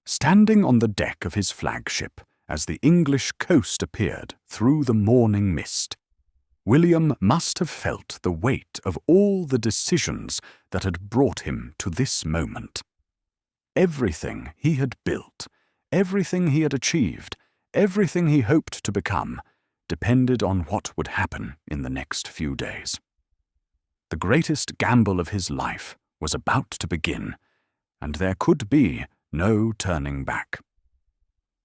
Standing on the deck of his flagship as the English coast appeared through the morning mist, William must have felt the weight of all the decisions that had brought him to this moment. Everything he had built, everything he had achieved, everything he hoped to become, depended on what would happen in the next few days. The greatest gamble of his life was about to begin, and there could be no turning back.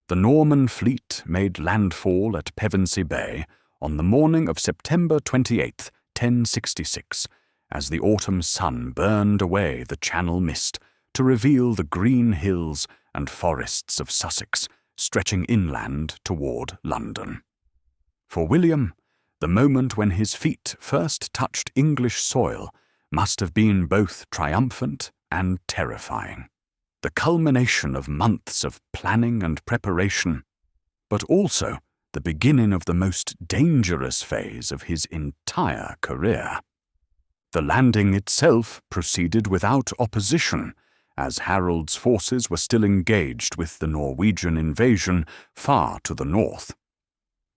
The Norman fleet made landfall at Pevensey Bay on the morning of September 28, 1066, as the autumn sun burned away the Channel mist to reveal the green hills and forests of Sussex stretching inland toward London. For William, the moment when his feet first touched English soil must have been both triumphant and terrifying, the culmination of months of planning and preparation, but also the beginning of the most dangerous phase of his entire career. The landing itself proceeded without opposition, as Harold's forces were still engaged with the Norwegian invasion far to the north.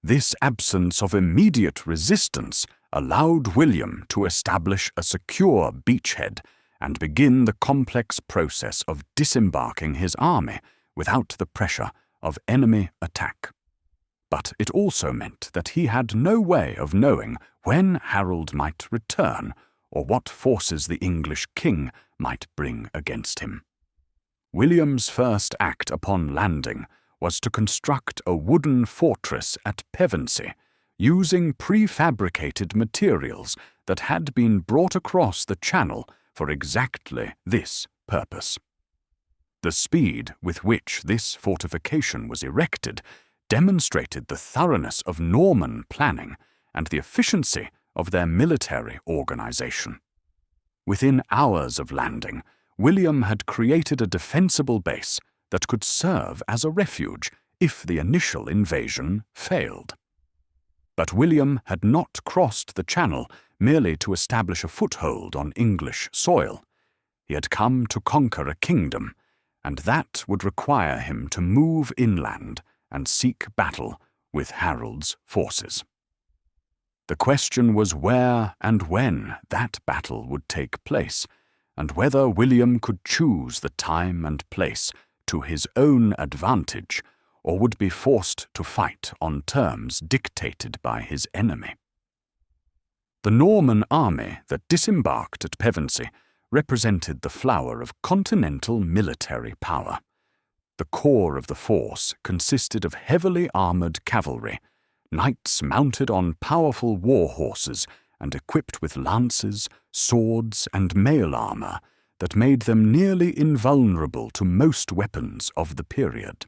This absence of immediate resistance allowed William to establish a secure beachhead and begin the complex process of disembarking his army without the pressure of enemy attack. But it also meant that he had no way of knowing when Harold might return or what forces the English king might bring against him. William's first act upon landing was to construct a wooden fortress at Pevensey, using prefabricated materials that had been brought across the Channel for exactly this purpose. The speed with which this fortification was erected demonstrated the thoroughness of Norman planning and the efficiency of their military organization. Within hours of landing, William had created a defensible base that could serve as a refuge if the initial invasion failed. But William had not crossed the Channel merely to establish a foothold on English soil. He had come to conquer a kingdom, and that would require him to move inland and seek battle with Harold's forces. The question was where and when that battle would take place, and whether William could choose the time and place to his own advantage, or would be forced to fight on terms dictated by his enemy. The Norman army that disembarked at Pevensey represented the flower of continental military power. The core of the force consisted of heavily armoured cavalry, knights mounted on powerful war horses and equipped with lances, swords, and mail armour that made them nearly invulnerable to most weapons of the period.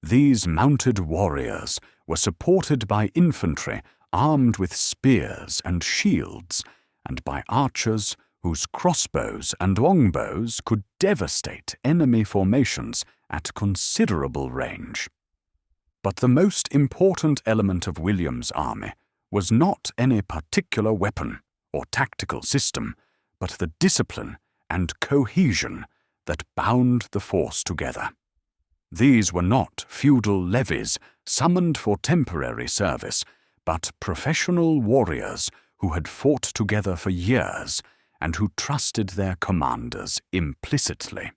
These mounted warriors were supported by infantry armed with spears and shields, and by archers whose crossbows and longbows could devastate enemy formations at considerable range. But the most important element of William's army was not any particular weapon or tactical system, but the discipline and cohesion that bound the force together. These were not feudal levies summoned for temporary service, but professional warriors who had fought together for years and who trusted their commanders implicitly.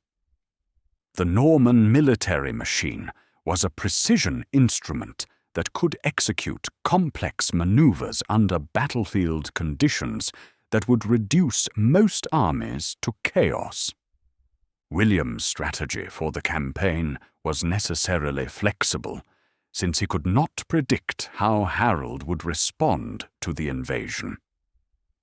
The Norman military machine was a precision instrument that could execute complex maneuvers under battlefield conditions that would reduce most armies to chaos. William's strategy for the campaign was necessarily flexible, since he could not predict how Harold would respond to the invasion.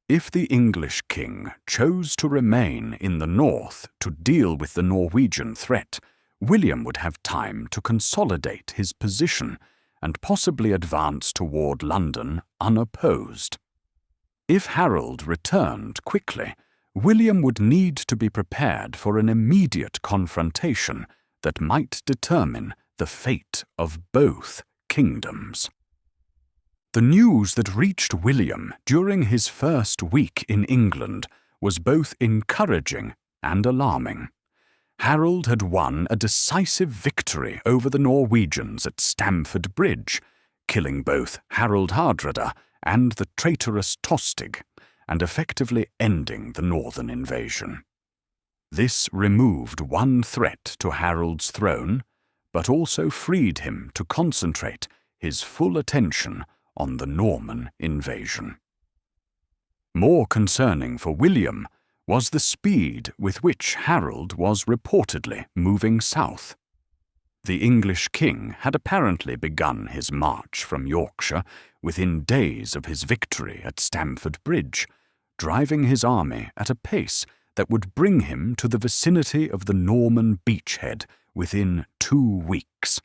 If the English king chose to remain in the north to deal with the Norwegian threat, William would have time to consolidate his position and possibly advance toward London unopposed. If Harold returned quickly, William would need to be prepared for an immediate confrontation that might determine the fate of both kingdoms. The news that reached William during his first week in England was both encouraging and alarming. Harold had won a decisive victory over the Norwegians at Stamford Bridge, killing both Harold Hardrada and the traitorous Tostig, and effectively ending the northern invasion. This removed one threat to Harold's throne, but also freed him to concentrate his full attention on the Norman invasion. More concerning for William was the speed with which Harold was reportedly moving south. The English king had apparently begun his march from Yorkshire within days of his victory at Stamford Bridge, driving his army at a pace that would bring him to the vicinity of the Norman beachhead within 2 weeks.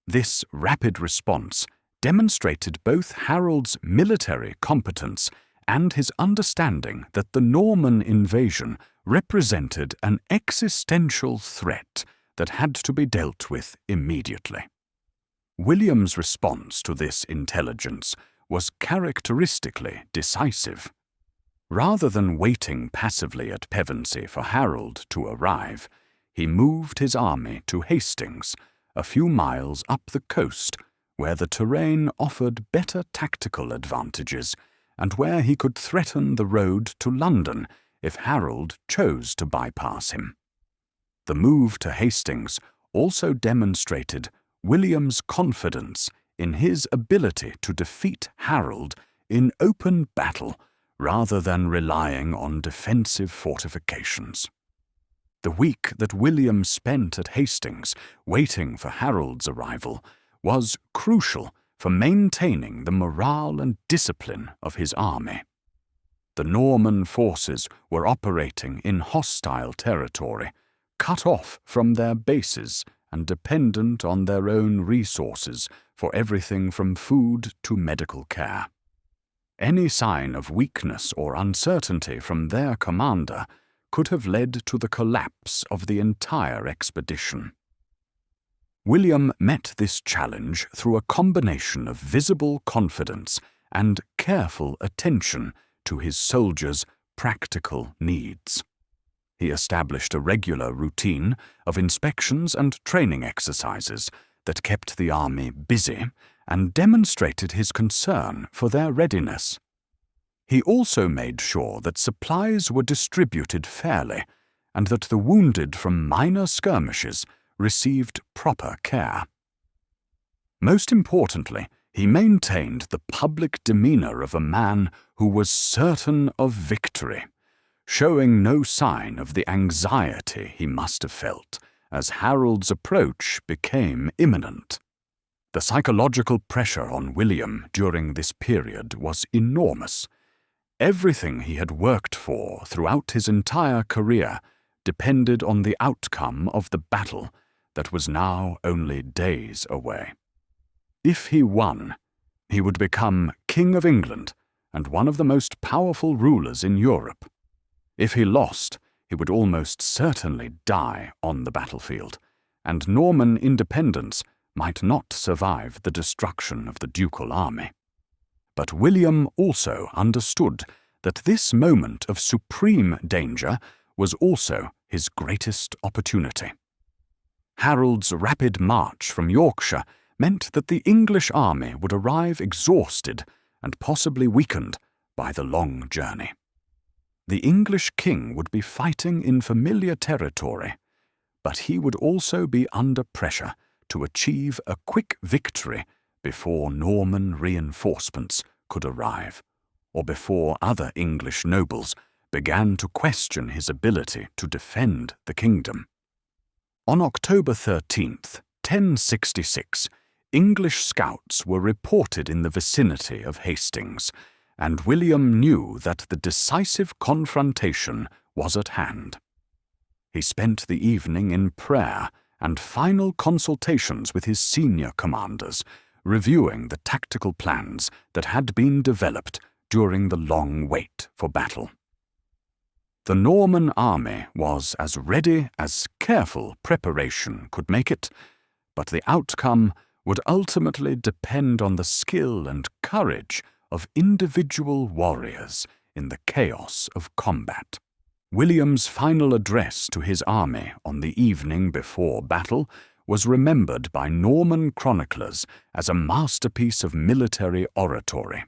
This rapid response demonstrated both Harold's military competence and his understanding that the Norman invasion represented an existential threat that had to be dealt with immediately. William's response to this intelligence was characteristically decisive. Rather than waiting passively at Pevensey for Harold to arrive, he moved his army to Hastings, a few miles up the coast, where the terrain offered better tactical advantages and where he could threaten the road to London if Harold chose to bypass him. The move to Hastings also demonstrated William's confidence in his ability to defeat Harold in open battle rather than relying on defensive fortifications. The week that William spent at Hastings waiting for Harold's arrival was crucial for maintaining the morale and discipline of his army. The Norman forces were operating in hostile territory, cut off from their bases and dependent on their own resources for everything from food to medical care. Any sign of weakness or uncertainty from their commander could have led to the collapse of the entire expedition. William met this challenge through a combination of visible confidence and careful attention to his soldiers' practical needs. He established a regular routine of inspections and training exercises that kept the army busy and demonstrated his concern for their readiness. He also made sure that supplies were distributed fairly and that the wounded from minor skirmishes received proper care. Most importantly, he maintained the public demeanor of a man who was certain of victory, showing no sign of the anxiety he must have felt as Harold's approach became imminent. The psychological pressure on William during this period was enormous. Everything he had worked for throughout his entire career depended on the outcome of the battle that was now only days away. If he won, he would become King of England and one of the most powerful rulers in Europe. If he lost, he would almost certainly die on the battlefield, and Norman independence might not survive the destruction of the ducal army. But William also understood that this moment of supreme danger was also his greatest opportunity. Harold's rapid march from Yorkshire meant that the English army would arrive exhausted and possibly weakened by the long journey. The English king would be fighting in familiar territory, but he would also be under pressure to achieve a quick victory before Norman reinforcements could arrive, or before other English nobles began to question his ability to defend the kingdom. On October 13th, 1066, English scouts were reported in the vicinity of Hastings, and William knew that the decisive confrontation was at hand. He spent the evening in prayer and final consultations with his senior commanders, reviewing the tactical plans that had been developed during the long wait for battle. The Norman army was as ready as careful preparation could make it, but the outcome would ultimately depend on the skill and courage of individual warriors in the chaos of combat. William's final address to his army on the evening before battle was remembered by Norman chroniclers as a masterpiece of military oratory.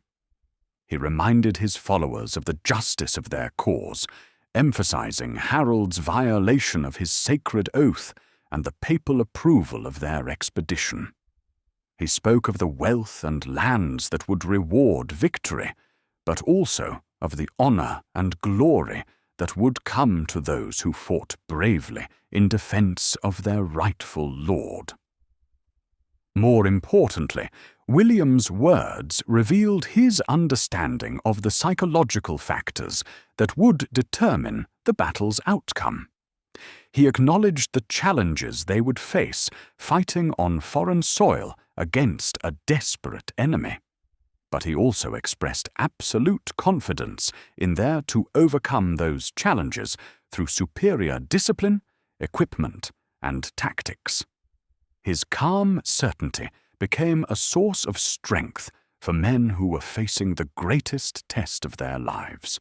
He reminded his followers of the justice of their cause, emphasizing Harold's violation of his sacred oath and the papal approval of their expedition. He spoke of the wealth and lands that would reward victory, but also of the honor and glory that would come to those who fought bravely in defense of their rightful lord. More importantly, William's words revealed his understanding of the psychological factors that would determine the battle's outcome. He acknowledged the challenges they would face fighting on foreign soil against a desperate enemy. But he also expressed absolute confidence in their to overcome those challenges through superior discipline, equipment, and tactics. His calm certainty became a source of strength for men who were facing the greatest test of their lives.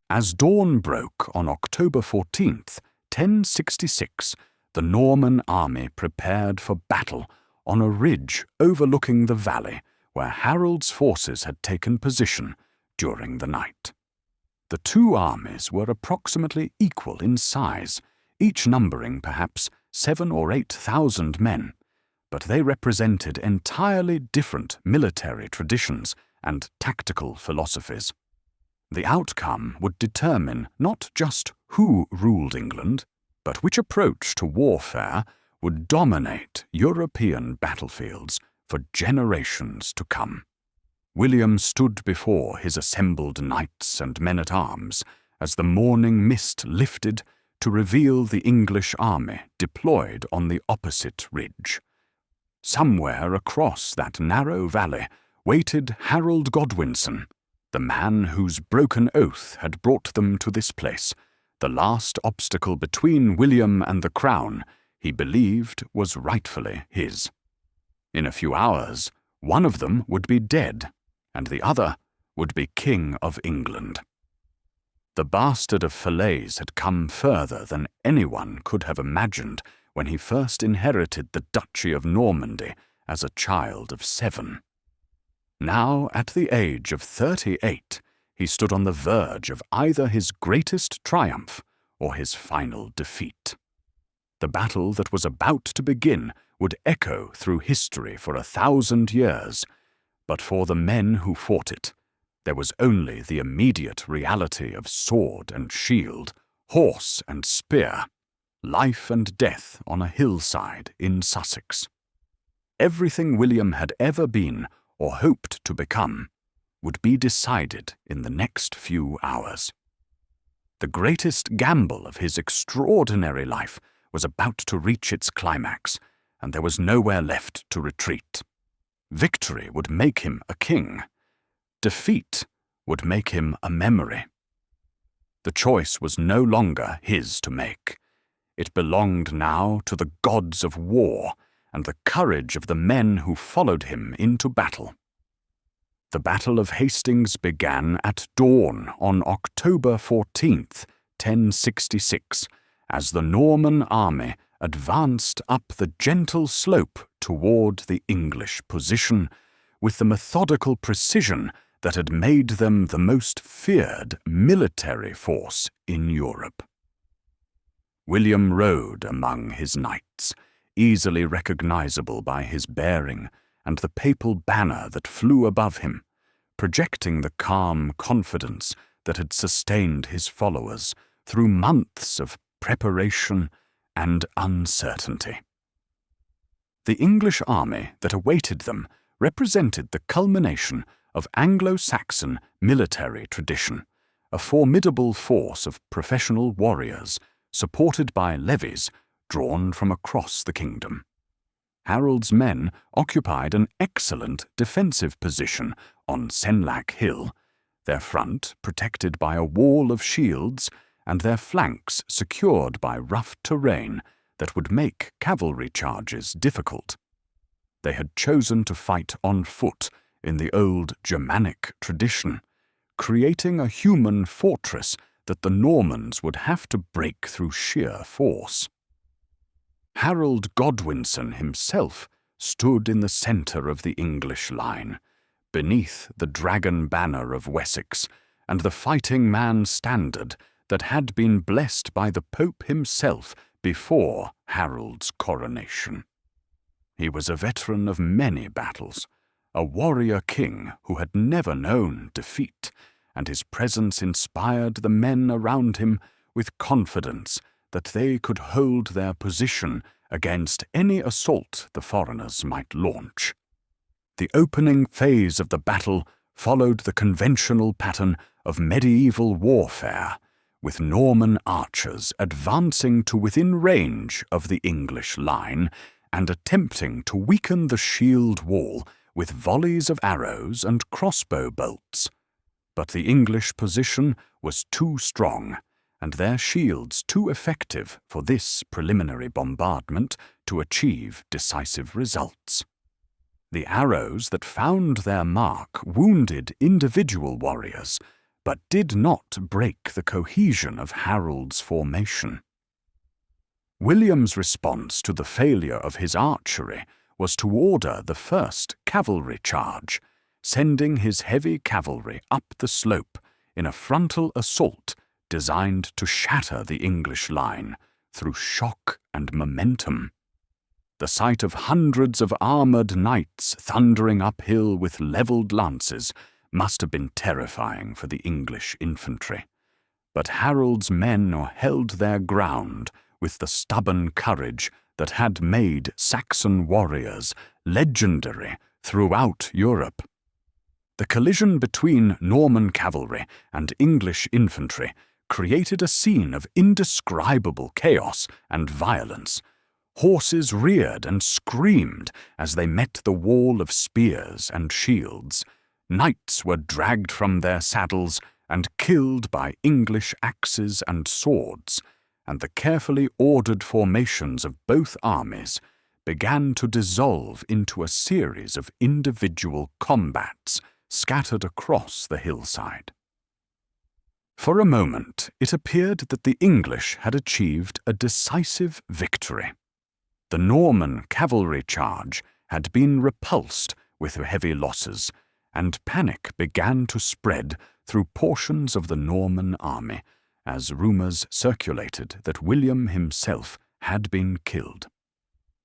As dawn broke on October 14th, 1066, the Norman army prepared for battle on a ridge overlooking the valley where Harold's forces had taken position during the night. The two armies were approximately equal in size, each numbering perhaps 7,000 or 8,000 men, but they represented entirely different military traditions and tactical philosophies. The outcome would determine not just who ruled England, but which approach to warfare would dominate European battlefields for generations to come. William stood before his assembled knights and men-at-arms as the morning mist lifted to reveal the English army deployed on the opposite ridge. Somewhere across that narrow valley waited Harold Godwinson, the man whose broken oath had brought them to this place, the last obstacle between William and the crown he believed was rightfully his. In a few hours, one of them would be dead, and the other would be King of England. The bastard of Falaise had come further than anyone could have imagined when he first inherited the Duchy of Normandy as a child of 7. Now, at the age of 38, he stood on the verge of either his greatest triumph or his final defeat. The battle that was about to begin would echo through history for 1,000 years, but for the men who fought it, there was only the immediate reality of sword and shield, horse and spear, life and death on a hillside in Sussex. Everything William had ever been or hoped to become would be decided in the next few hours. The greatest gamble of his extraordinary life was about to reach its climax, and there was nowhere left to retreat. Victory would make him a king. Defeat would make him a memory. The choice was no longer his to make. It belonged now to the gods of war and the courage of the men who followed him into battle. The Battle of Hastings began at dawn on October 14th, 1066, as the Norman army advanced up the gentle slope toward the English position with the methodical precision that had made them the most feared military force in Europe. William rode among his knights, easily recognizable by his bearing and the papal banner that flew above him, projecting the calm confidence that had sustained his followers through months of preparation and uncertainty. The English army that awaited them represented the culmination of Anglo-Saxon military tradition, a formidable force of professional warriors supported by levies drawn from across the kingdom. Harold's men occupied an excellent defensive position on Senlac Hill, their front protected by a wall of shields and their flanks secured by rough terrain that would make cavalry charges difficult. They had chosen to fight on foot in the old Germanic tradition, creating a human fortress that the Normans would have to break through sheer force. Harold Godwinson himself stood in the centre of the English line, beneath the dragon banner of Wessex and the fighting man standard that had been blessed by the Pope himself before Harold's coronation. He was a veteran of many battles, a warrior king who had never known defeat, and his presence inspired the men around him with confidence that they could hold their position against any assault the foreigners might launch. The opening phase of the battle followed the conventional pattern of medieval warfare, with Norman archers advancing to within range of the English line and attempting to weaken the shield wall with volleys of arrows and crossbow bolts. But the English position was too strong, and their shields too effective for this preliminary bombardment to achieve decisive results. The arrows that found their mark wounded individual warriors, but did not break the cohesion of Harold's formation. William's response to the failure of his archery was to order the first cavalry charge, sending his heavy cavalry up the slope in a frontal assault designed to shatter the English line through shock and momentum. The sight of hundreds of armoured knights thundering uphill with levelled lances must have been terrifying for the English infantry. But Harold's men held their ground with the stubborn courage that had made Saxon warriors legendary throughout Europe. The collision between Norman cavalry and English infantry created a scene of indescribable chaos and violence. Horses reared and screamed as they met the wall of spears and shields. Knights were dragged from their saddles and killed by English axes and swords, and the carefully ordered formations of both armies began to dissolve into a series of individual combats scattered across the hillside. For a moment, it appeared that the English had achieved a decisive victory. The Norman cavalry charge had been repulsed with heavy losses, and panic began to spread through portions of the Norman army as rumours circulated that William himself had been killed.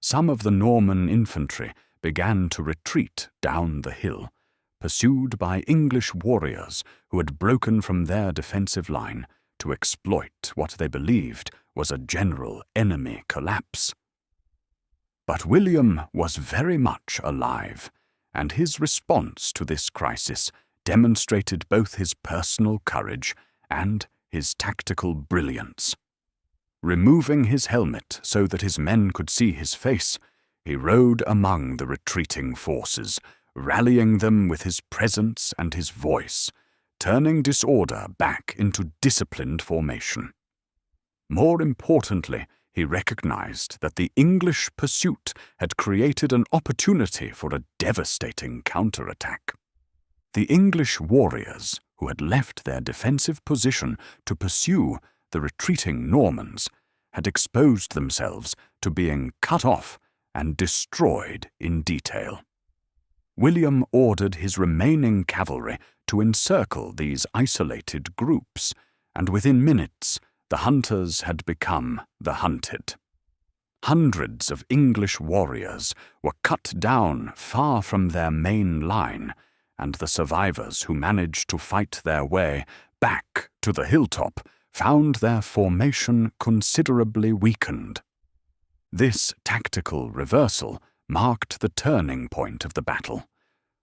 Some of the Norman infantry began to retreat down the hill, pursued by English warriors who had broken from their defensive line to exploit what they believed was a general enemy collapse. But William was very much alive, and his response to this crisis demonstrated both his personal courage and his tactical brilliance. Removing his helmet so that his men could see his face, he rode among the retreating forces, rallying them with his presence and his voice, turning disorder back into disciplined formation. More importantly, he recognized that the English pursuit had created an opportunity for a devastating counterattack. The English warriors, who had left their defensive position to pursue the retreating Normans, had exposed themselves to being cut off and destroyed in detail. William ordered his remaining cavalry to encircle these isolated groups, and within minutes the hunters had become the hunted. Hundreds of English warriors were cut down far from their main line, and the survivors who managed to fight their way back to the hilltop found their formation considerably weakened. This tactical reversal marked the turning point of the battle,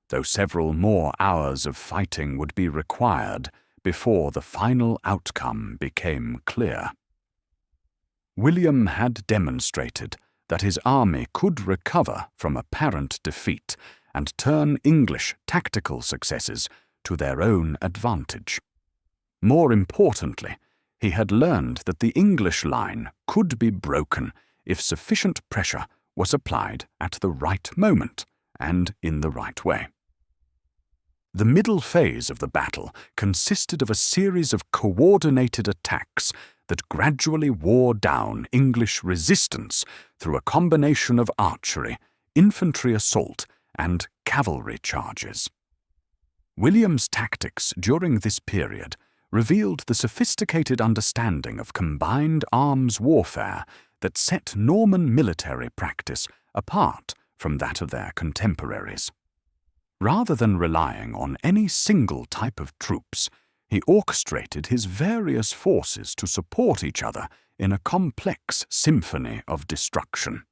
though several more hours of fighting would be required before the final outcome became clear. William had demonstrated that his army could recover from apparent defeat and turn English tactical successes to their own advantage. More importantly, he had learned that the English line could be broken if sufficient pressure was applied at the right moment and in the right way. The middle phase of the battle consisted of a series of coordinated attacks that gradually wore down English resistance through a combination of archery, infantry assault, and cavalry charges. William's tactics during this period revealed the sophisticated understanding of combined arms warfare that set Norman military practice apart from that of their contemporaries. Rather than relying on any single type of troops, he orchestrated his various forces to support each other in a complex symphony of destruction.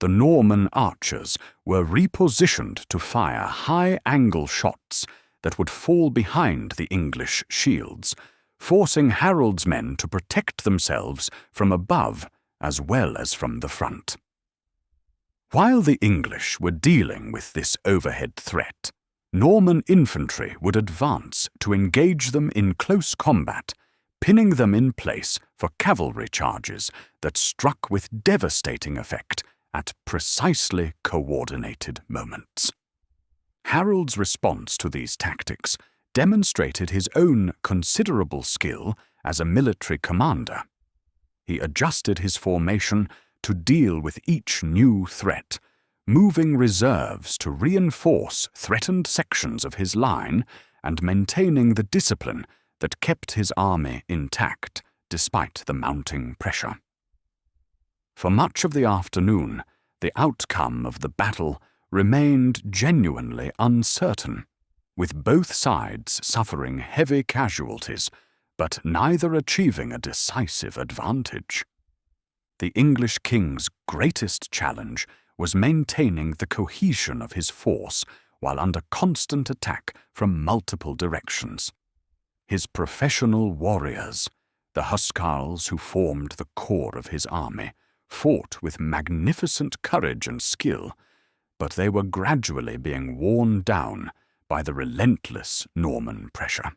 The Norman archers were repositioned to fire high-angle shots that would fall behind the English shields, forcing Harold's men to protect themselves from above as well as from the front. While the English were dealing with this overhead threat, Norman infantry would advance to engage them in close combat, pinning them in place for cavalry charges that struck with devastating effect at precisely coordinated moments. Harold's response to these tactics demonstrated his own considerable skill as a military commander. He adjusted his formation to deal with each new threat, moving reserves to reinforce threatened sections of his line and maintaining the discipline that kept his army intact despite the mounting pressure. For much of the afternoon, the outcome of the battle remained genuinely uncertain, with both sides suffering heavy casualties, but neither achieving a decisive advantage. The English king's greatest challenge was maintaining the cohesion of his force while under constant attack from multiple directions. His professional warriors, the huscarls who formed the core of his army, fought with magnificent courage and skill, but they were gradually being worn down by the relentless Norman pressure.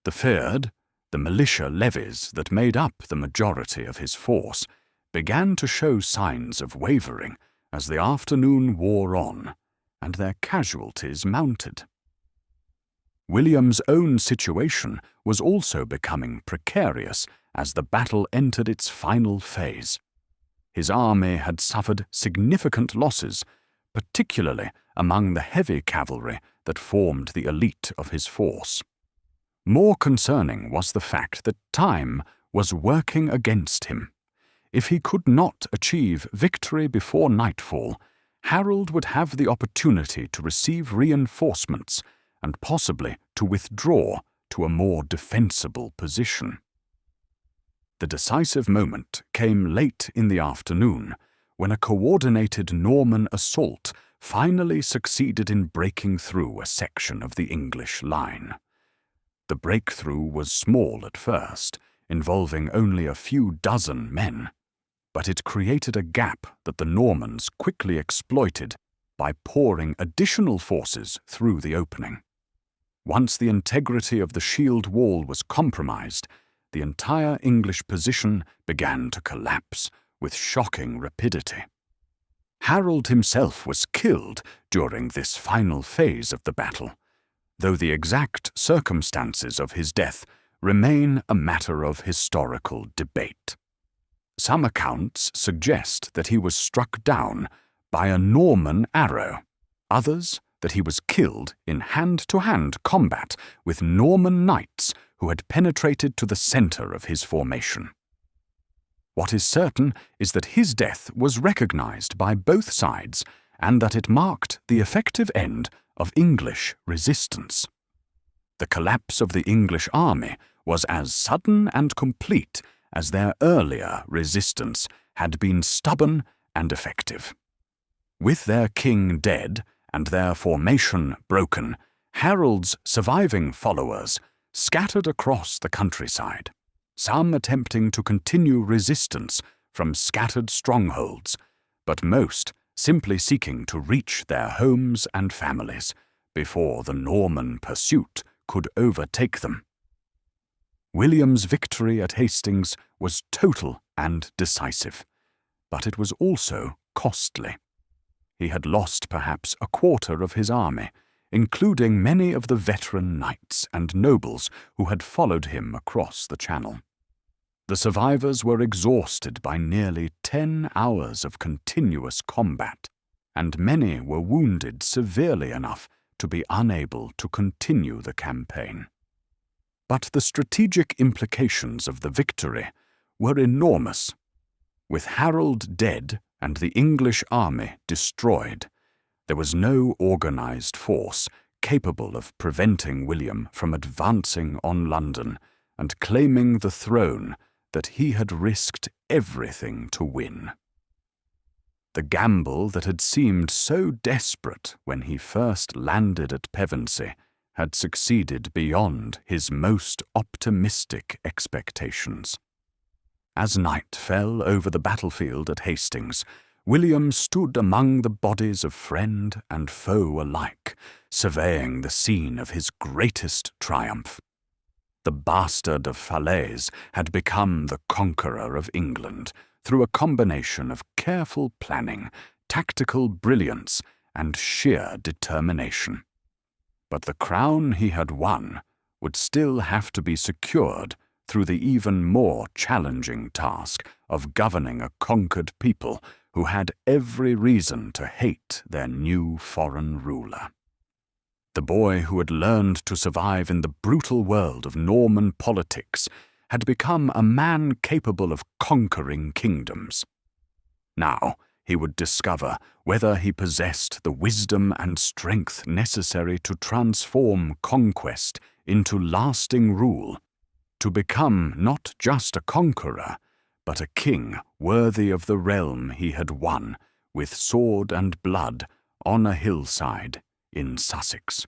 The Fyrd, the militia levies that made up the majority of his force, began to show signs of wavering as the afternoon wore on, and their casualties mounted. William's own situation was also becoming precarious as the battle entered its final phase. His army had suffered significant losses, particularly among the heavy cavalry that formed the elite of his force. More concerning was the fact that time was working against him. If he could not achieve victory before nightfall, Harold would have the opportunity to receive reinforcements and possibly to withdraw to a more defensible position. The decisive moment came late in the afternoon, when a coordinated Norman assault finally succeeded in breaking through a section of the English line. The breakthrough was small at first, involving only a few dozen men, but it created a gap that the Normans quickly exploited by pouring additional forces through the opening. Once the integrity of the shield wall was compromised, the entire English position began to collapse with shocking rapidity. Harold himself was killed during this final phase of the battle, though the exact circumstances of his death remain a matter of historical debate. Some accounts suggest that he was struck down by a Norman arrow, others that he was killed in hand-to-hand combat with Norman knights who had penetrated to the center of his formation. What is certain is that his death was recognized by both sides and that it marked the effective end of English resistance. The collapse of the English army was as sudden and complete as their earlier resistance had been stubborn and effective. With their king dead and their formation broken, Harold's surviving followers scattered across the countryside, some attempting to continue resistance from scattered strongholds, but most simply seeking to reach their homes and families before the Norman pursuit could overtake them. William's victory at Hastings was total and decisive, but it was also costly. He had lost perhaps a quarter of his army, including many of the veteran knights and nobles who had followed him across the Channel. The survivors were exhausted by nearly 10 hours of continuous combat, and many were wounded severely enough to be unable to continue the campaign. But the strategic implications of the victory were enormous. With Harold dead and the English army destroyed, there was no organized force capable of preventing William from advancing on London and claiming the throne that he had risked everything to win. The gamble that had seemed so desperate when he first landed at Pevensey had succeeded beyond his most optimistic expectations. As night fell over the battlefield at Hastings, William stood among the bodies of friend and foe alike, surveying the scene of his greatest triumph. The bastard of Falaise had become the conqueror of England through a combination of careful planning, tactical brilliance, and sheer determination. But the crown he had won would still have to be secured through the even more challenging task of governing a conquered people who had every reason to hate their new foreign ruler. The boy who had learned to survive in the brutal world of Norman politics had become a man capable of conquering kingdoms. Now he would discover whether he possessed the wisdom and strength necessary to transform conquest into lasting rule, to become not just a conqueror, but a king worthy of the realm he had won with sword and blood on a hillside in Sussex.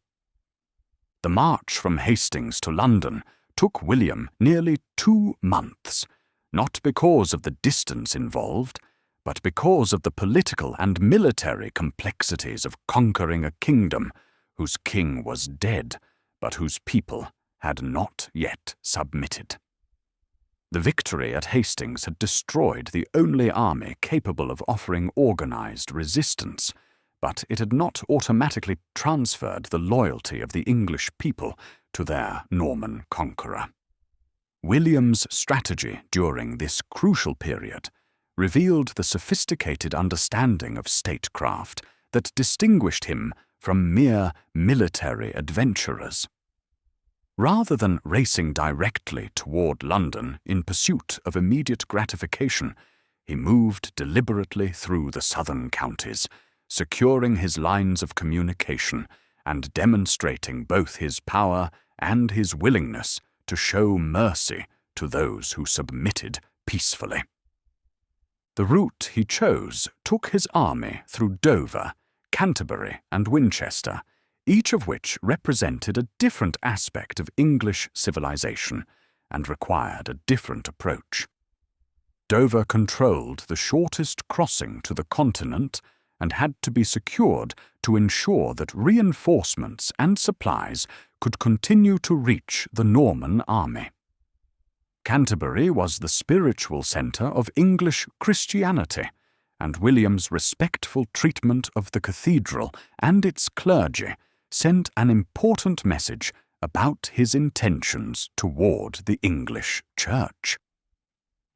The march from Hastings to London took William nearly 2 months, not because of the distance involved, but because of the political and military complexities of conquering a kingdom whose king was dead, but whose people had not yet submitted. The victory at Hastings had destroyed the only army capable of offering organized resistance, but it had not automatically transferred the loyalty of the English people to their Norman conqueror. William's strategy during this crucial period revealed the sophisticated understanding of statecraft that distinguished him from mere military adventurers. Rather than racing directly toward London in pursuit of immediate gratification, he moved deliberately through the southern counties, securing his lines of communication and demonstrating both his power and his willingness to show mercy to those who submitted peacefully. The route he chose took his army through Dover, Canterbury, and Winchester, each of which represented a different aspect of English civilization and required a different approach. Dover controlled the shortest crossing to the continent and had to be secured to ensure that reinforcements and supplies could continue to reach the Norman army. Canterbury was the spiritual centre of English Christianity, and William's respectful treatment of the cathedral and its clergy sent an important message about his intentions toward the English Church.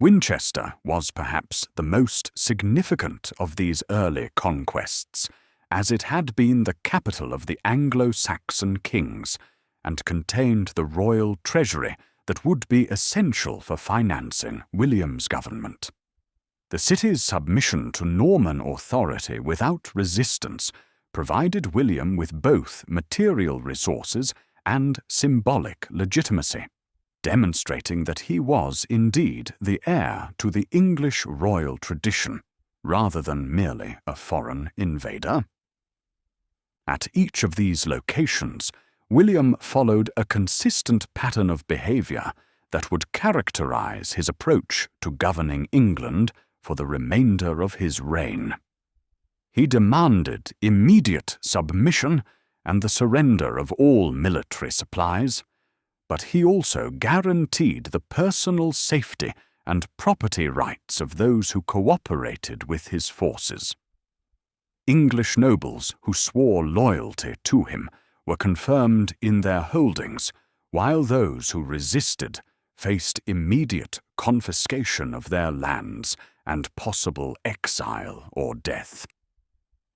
Winchester was perhaps the most significant of these early conquests, as it had been the capital of the Anglo-Saxon kings and contained the royal treasury that would be essential for financing William's government. The city's submission to Norman authority without resistance provided William with both material resources and symbolic legitimacy, demonstrating that he was indeed the heir to the English royal tradition, rather than merely a foreign invader. At each of these locations, William followed a consistent pattern of behavior that would characterize his approach to governing England for the remainder of his reign. He demanded immediate submission and the surrender of all military supplies, but he also guaranteed the personal safety and property rights of those who cooperated with his forces. English nobles who swore loyalty to him were confirmed in their holdings, while those who resisted faced immediate confiscation of their lands and possible exile or death.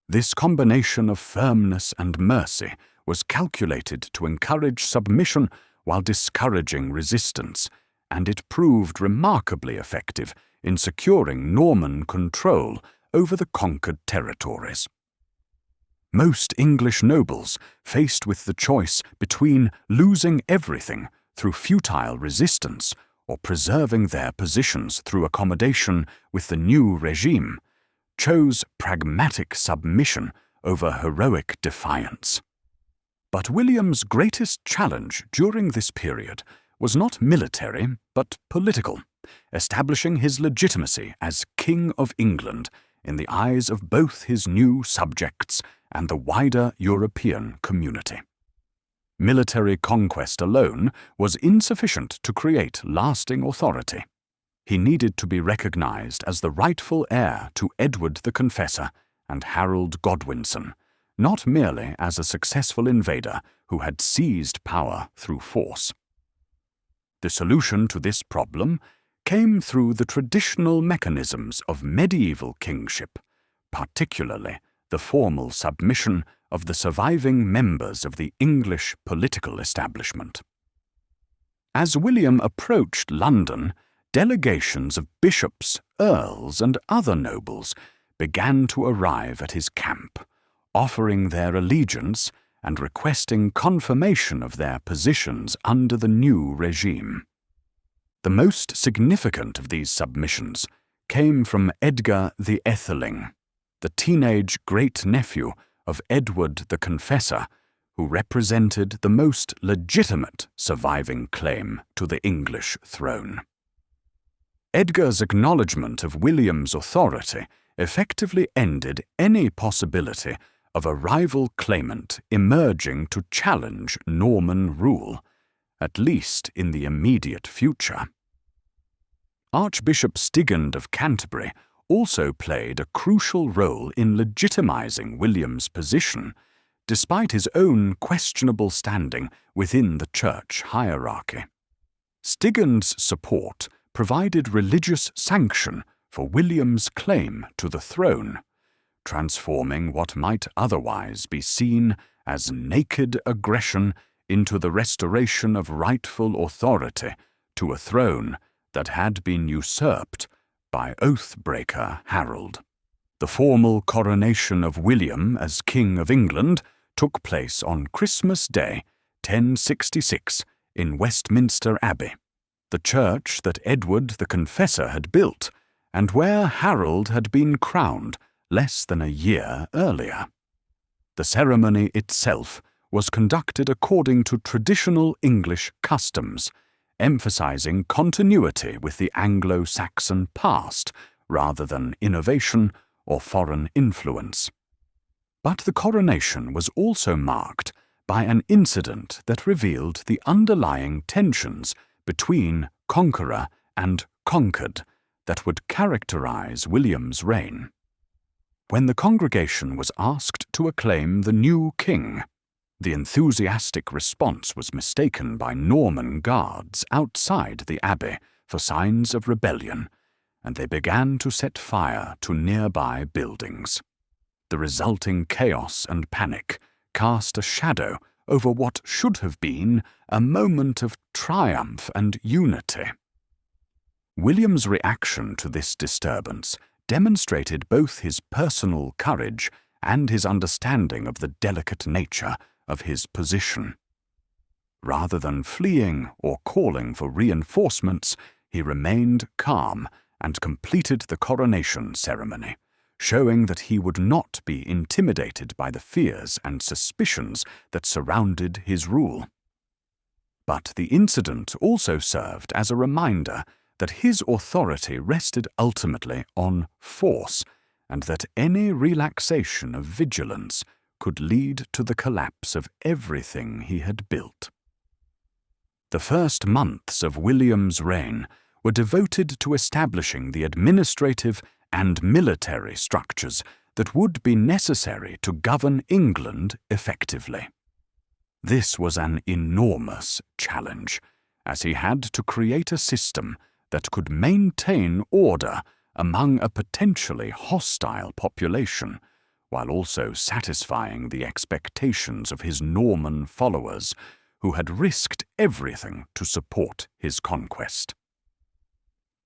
This combination of firmness and mercy was calculated to encourage submission while discouraging resistance, and it proved remarkably effective in securing Norman control over the conquered territories. Most English nobles, faced with the choice between losing everything through futile resistance or preserving their positions through accommodation with the new regime, chose pragmatic submission over heroic defiance. But William's greatest challenge during this period was not military but political, establishing his legitimacy as King of England in the eyes of both his new subjects and the wider European community. Military conquest alone was insufficient to create lasting authority. He needed to be recognized as the rightful heir to Edward the Confessor and Harold Godwinson, not merely as a successful invader who had seized power through force. The solution to this problem came through the traditional mechanisms of medieval kingship, particularly the formal submission of the surviving members of the English political establishment. As William approached London, delegations of bishops, earls, and other nobles began to arrive at his camp, offering their allegiance and requesting confirmation of their positions under the new regime. The most significant of these submissions came from Edgar the Etheling, the teenage great-nephew of Edward the Confessor, who represented the most legitimate surviving claim to the English throne. Edgar's acknowledgement of William's authority effectively ended any possibility of a rival claimant emerging to challenge Norman rule, at least in the immediate future. Archbishop Stigand of Canterbury also played a crucial role in legitimizing William's position, despite his own questionable standing within the church hierarchy. Stigand's support provided religious sanction for William's claim to the throne, transforming what might otherwise be seen as naked aggression into the restoration of rightful authority to a throne that had been usurped by oath-breaker Harold. The formal coronation of William as King of England took place on Christmas Day, 1066, in Westminster Abbey, the church that Edward the Confessor had built, and where Harold had been crowned less than a year earlier. The ceremony itself was conducted according to traditional English customs, emphasizing continuity with the Anglo-Saxon past rather than innovation or foreign influence. But the coronation was also marked by an incident that revealed the underlying tensions between conqueror and conquered that would characterize William's reign. When the congregation was asked to acclaim the new king, the enthusiastic response was mistaken by Norman guards outside the abbey for signs of rebellion, and they began to set fire to nearby buildings. The resulting chaos and panic cast a shadow over what should have been a moment of triumph and unity. William's reaction to this disturbance demonstrated both his personal courage and his understanding of the delicate nature of his position. Rather than fleeing or calling for reinforcements, he remained calm and completed the coronation ceremony, showing that he would not be intimidated by the fears and suspicions that surrounded his rule. But the incident also served as a reminder that his authority rested ultimately on force, and that any relaxation of vigilance could lead to the collapse of everything he had built. The first months of William's reign were devoted to establishing the administrative and military structures that would be necessary to govern England effectively. This was an enormous challenge, as he had to create a system that could maintain order among a potentially hostile population, while also satisfying the expectations of his Norman followers, who had risked everything to support his conquest.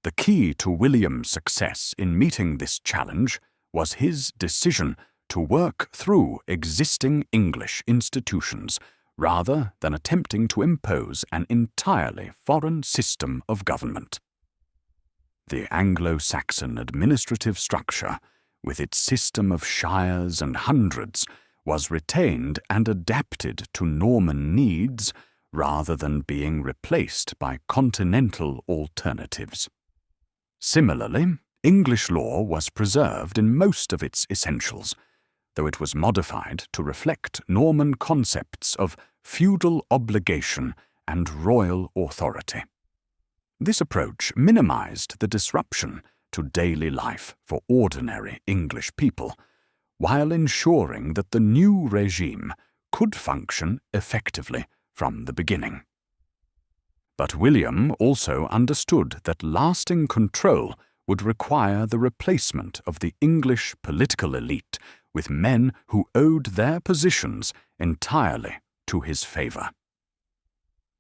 The key to William's success in meeting this challenge was his decision to work through existing English institutions rather than attempting to impose an entirely foreign system of government. The Anglo-Saxon administrative structure, with its system of shires and hundreds, was retained and adapted to Norman needs rather than being replaced by continental alternatives. Similarly, English law was preserved in most of its essentials, though it was modified to reflect Norman concepts of feudal obligation and royal authority. This approach minimized the disruption to daily life for ordinary English people, while ensuring that the new regime could function effectively from the beginning. But William also understood that lasting control would require the replacement of the English political elite with men who owed their positions entirely to his favor.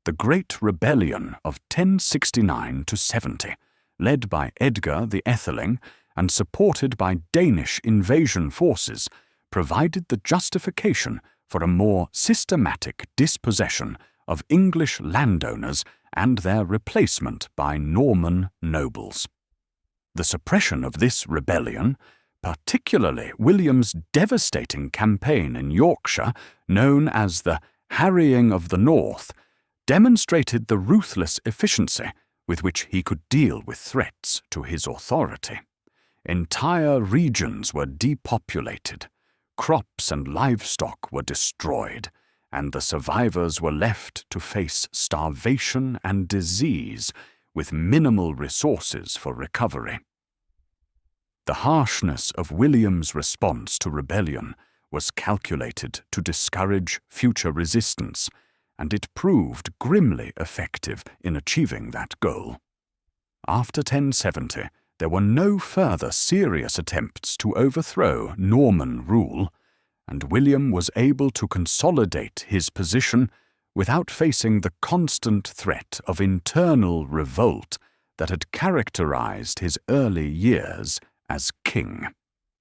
The Great Rebellion of 1069–70, led by Edgar the Atheling and supported by Danish invasion forces, provided the justification for a more systematic dispossession of English landowners and their replacement by Norman nobles. The suppression of this rebellion, particularly William's devastating campaign in Yorkshire, known as the Harrying of the North, demonstrated the ruthless efficiency with which he could deal with threats to his authority. Entire regions were depopulated, crops and livestock were destroyed, and the survivors were left to face starvation and disease with minimal resources for recovery. The harshness of William's response to rebellion was calculated to discourage future resistance, and it proved grimly effective in achieving that goal. After 1070, there were no further serious attempts to overthrow Norman rule, and William was able to consolidate his position without facing the constant threat of internal revolt that had characterized his early years as king.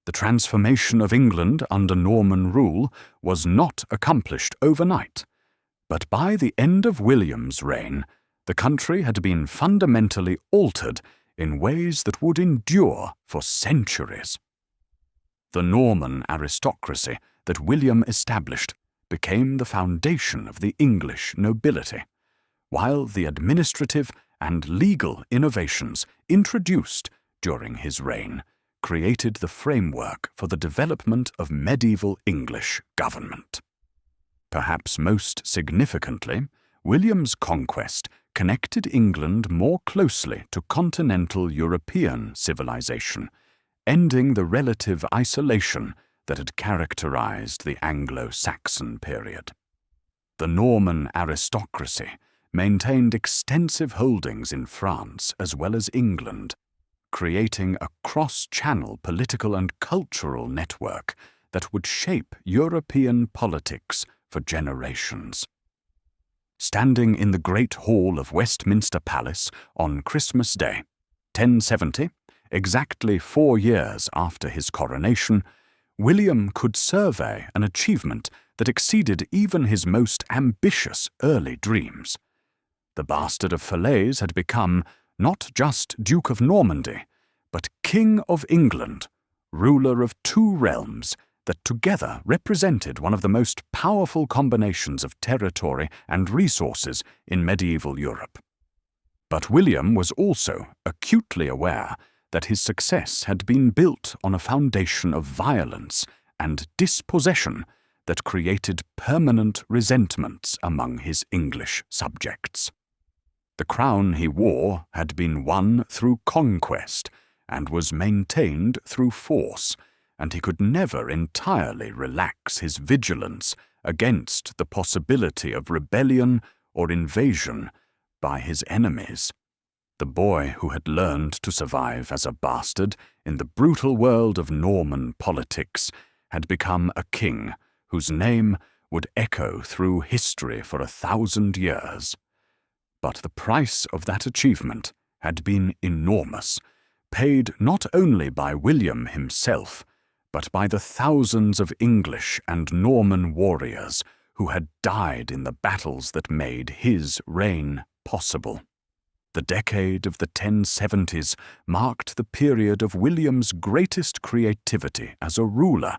The transformation of England under Norman rule was not accomplished overnight, but by the end of William's reign, the country had been fundamentally altered in ways that would endure for centuries. The Norman aristocracy that William established became the foundation of the English nobility, while the administrative and legal innovations introduced during his reign created the framework for the development of medieval English government. Perhaps most significantly, William's conquest connected England more closely to continental European civilization, ending the relative isolation that had characterized the Anglo-Saxon period. The Norman aristocracy maintained extensive holdings in France as well as England, creating a cross-channel political and cultural network that would shape European politics for generations. Standing in the Great Hall of Westminster Palace on Christmas Day, 1070, exactly 4 years after his coronation, William could survey an achievement that exceeded even his most ambitious early dreams. The bastard of Falaise had become not just Duke of Normandy, but King of England, ruler of 2 realms that together represented one of the most powerful combinations of territory and resources in medieval Europe. But William was also acutely aware that his success had been built on a foundation of violence and dispossession that created permanent resentments among his English subjects. The crown he wore had been won through conquest and was maintained through force, and he could never entirely relax his vigilance against the possibility of rebellion or invasion by his enemies. The boy who had learned to survive as a bastard in the brutal world of Norman politics had become a king whose name would echo through history for 1,000 years. But the price of that achievement had been enormous, paid not only by William himself, but by the thousands of English and Norman warriors who had died in the battles that made his reign possible. The decade of the 1070s marked the period of William's greatest creativity as a ruler,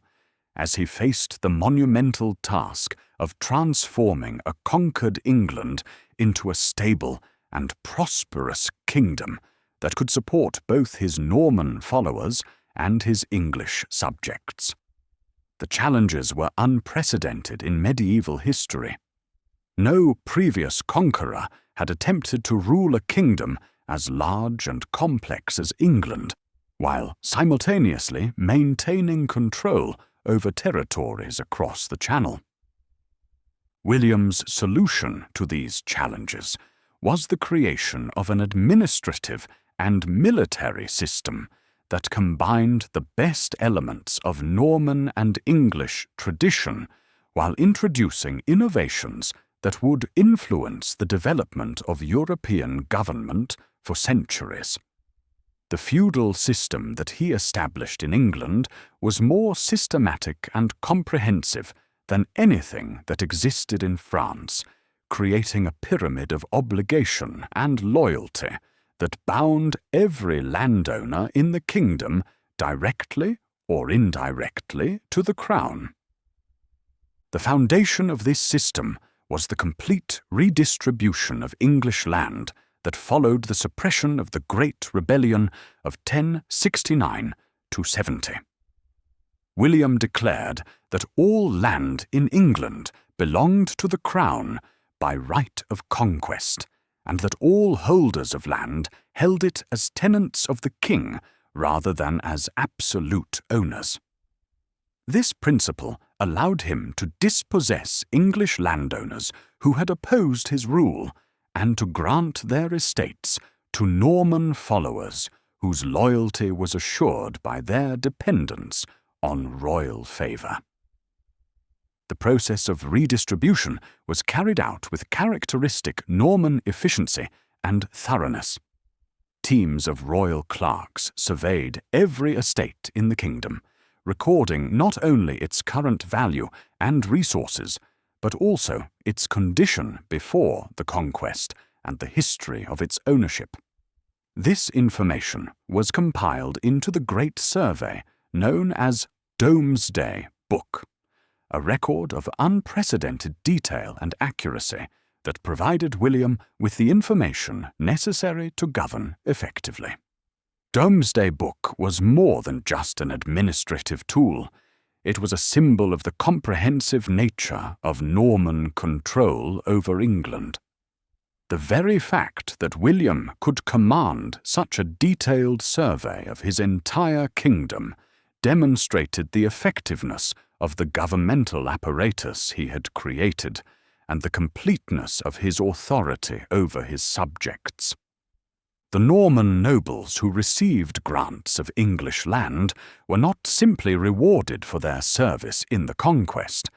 as he faced the monumental task of transforming a conquered England into a stable and prosperous kingdom that could support both his Norman followers and his English subjects. The challenges were unprecedented in medieval history. No previous conqueror had attempted to rule a kingdom as large and complex as England, while simultaneously maintaining control over territories across the Channel. William's solution to these challenges was the creation of an administrative and military system that combined the best elements of Norman and English tradition while introducing innovations that would influence the development of European government for centuries. The feudal system that he established in England was more systematic and comprehensive than anything that existed in France, creating a pyramid of obligation and loyalty that bound every landowner in the kingdom directly or indirectly to the crown. The foundation of this system was the complete redistribution of English land that followed the suppression of the Great Rebellion of 1069 to 70. William declared that all land in England belonged to the crown by right of conquest, and that all holders of land held it as tenants of the king rather than as absolute owners. This principle allowed him to dispossess English landowners who had opposed his rule and to grant their estates to Norman followers whose loyalty was assured by their dependence on royal favour. The process of redistribution was carried out with characteristic Norman efficiency and thoroughness. Teams of royal clerks surveyed every estate in the kingdom, recording not only its current value and resources, but also its condition before the conquest and the history of its ownership. This information was compiled into the Great Survey known as Domesday Book, a record of unprecedented detail and accuracy that provided William with the information necessary to govern effectively. Domesday Book was more than just an administrative tool. It was a symbol of the comprehensive nature of Norman control over England. The very fact that William could command such a detailed survey of his entire kingdom demonstrated the effectiveness of the governmental apparatus he had created and the completeness of his authority over his subjects. The Norman nobles who received grants of English land were not simply rewarded for their service in the conquest.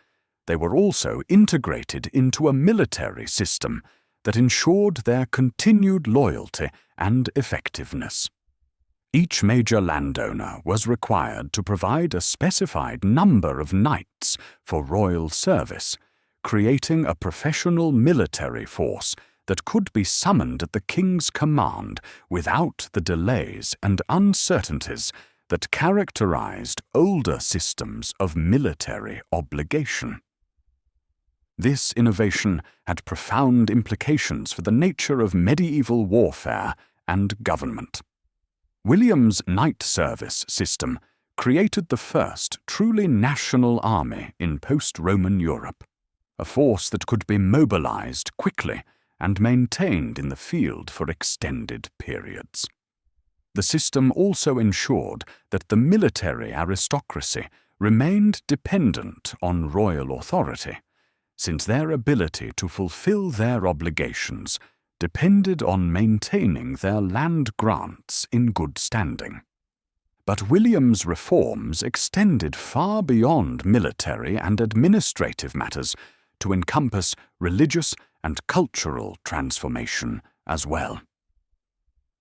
They were also integrated into a military system that ensured their continued loyalty and effectiveness. Each major landowner was required to provide a specified number of knights for royal service, creating a professional military force that could be summoned at the king's command without the delays and uncertainties that characterized older systems of military obligation. This innovation had profound implications for the nature of medieval warfare and government. William's knight service system created the first truly national army in post-Roman Europe, a force that could be mobilized quickly and maintained in the field for extended periods. The system also ensured that the military aristocracy remained dependent on royal authority, since their ability to fulfill their obligations depended on maintaining their land grants in good standing. But William's reforms extended far beyond military and administrative matters to encompass religious and cultural transformation as well.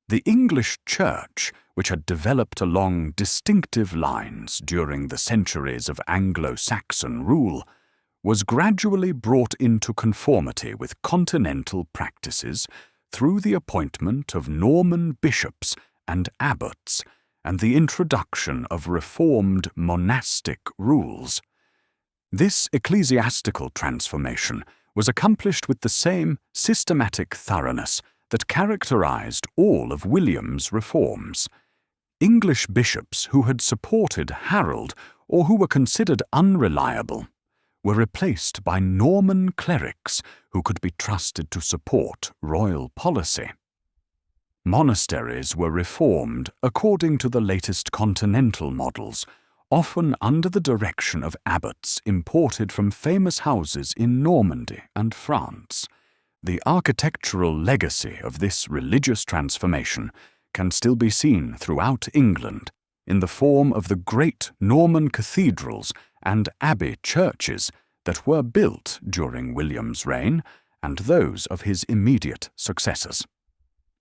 The English Church, which had developed along distinctive lines during the centuries of Anglo-Saxon rule, was gradually brought into conformity with continental practices through the appointment of Norman bishops and abbots and the introduction of reformed monastic rules. This ecclesiastical transformation was accomplished with the same systematic thoroughness that characterized all of William's reforms. English bishops who had supported Harold or who were considered unreliable were replaced by Norman clerics who could be trusted to support royal policy. Monasteries were reformed according to the latest continental models, often under the direction of abbots imported from famous houses in Normandy and France. The architectural legacy of this religious transformation can still be seen throughout England in the form of the great Norman cathedrals and abbey churches that were built during William's reign and those of his immediate successors.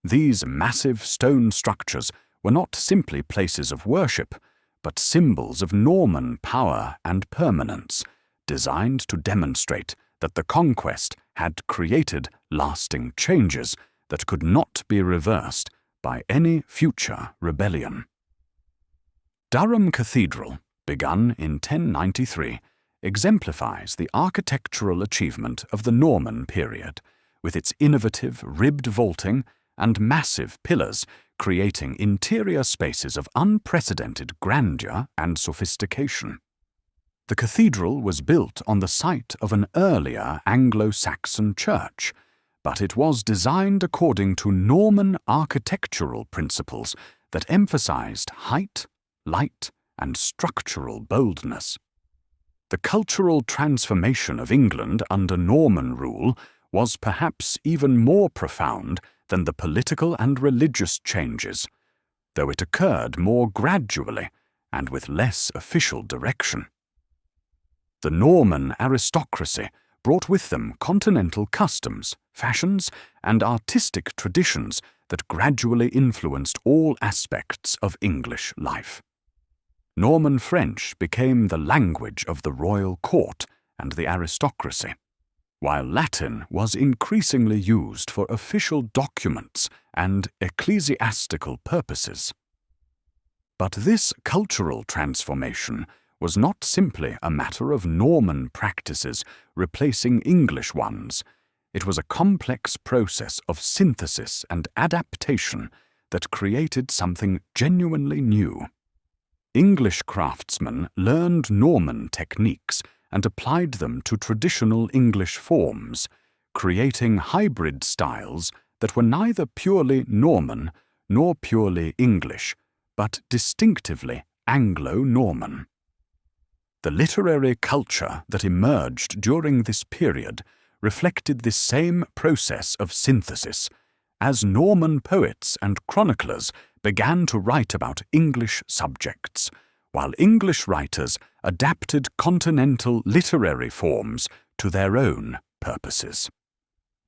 These massive stone structures were not simply places of worship, but symbols of Norman power and permanence, designed to demonstrate that the conquest had created lasting changes that could not be reversed by any future rebellion. Durham Cathedral, begun in 1093, exemplifies the architectural achievement of the Norman period, with its innovative ribbed vaulting and massive pillars creating interior spaces of unprecedented grandeur and sophistication. The cathedral was built on the site of an earlier Anglo-Saxon church, but it was designed according to Norman architectural principles that emphasized height, light, and structural boldness. The cultural transformation of England under Norman rule was perhaps even more profound than the political and religious changes, though it occurred more gradually and with less official direction. The Norman aristocracy brought with them continental customs, fashions, and artistic traditions that gradually influenced all aspects of English life. Norman French became the language of the royal court and the aristocracy, while Latin was increasingly used for official documents and ecclesiastical purposes. But this cultural transformation was not simply a matter of Norman practices replacing English ones. It was a complex process of synthesis and adaptation that created something genuinely new. English craftsmen learned Norman techniques and applied them to traditional English forms, creating hybrid styles that were neither purely Norman nor purely English, but distinctively Anglo-Norman. The literary culture that emerged during this period reflected this same process of synthesis, as Norman poets and chroniclers began to write about English subjects, while English writers adapted continental literary forms to their own purposes.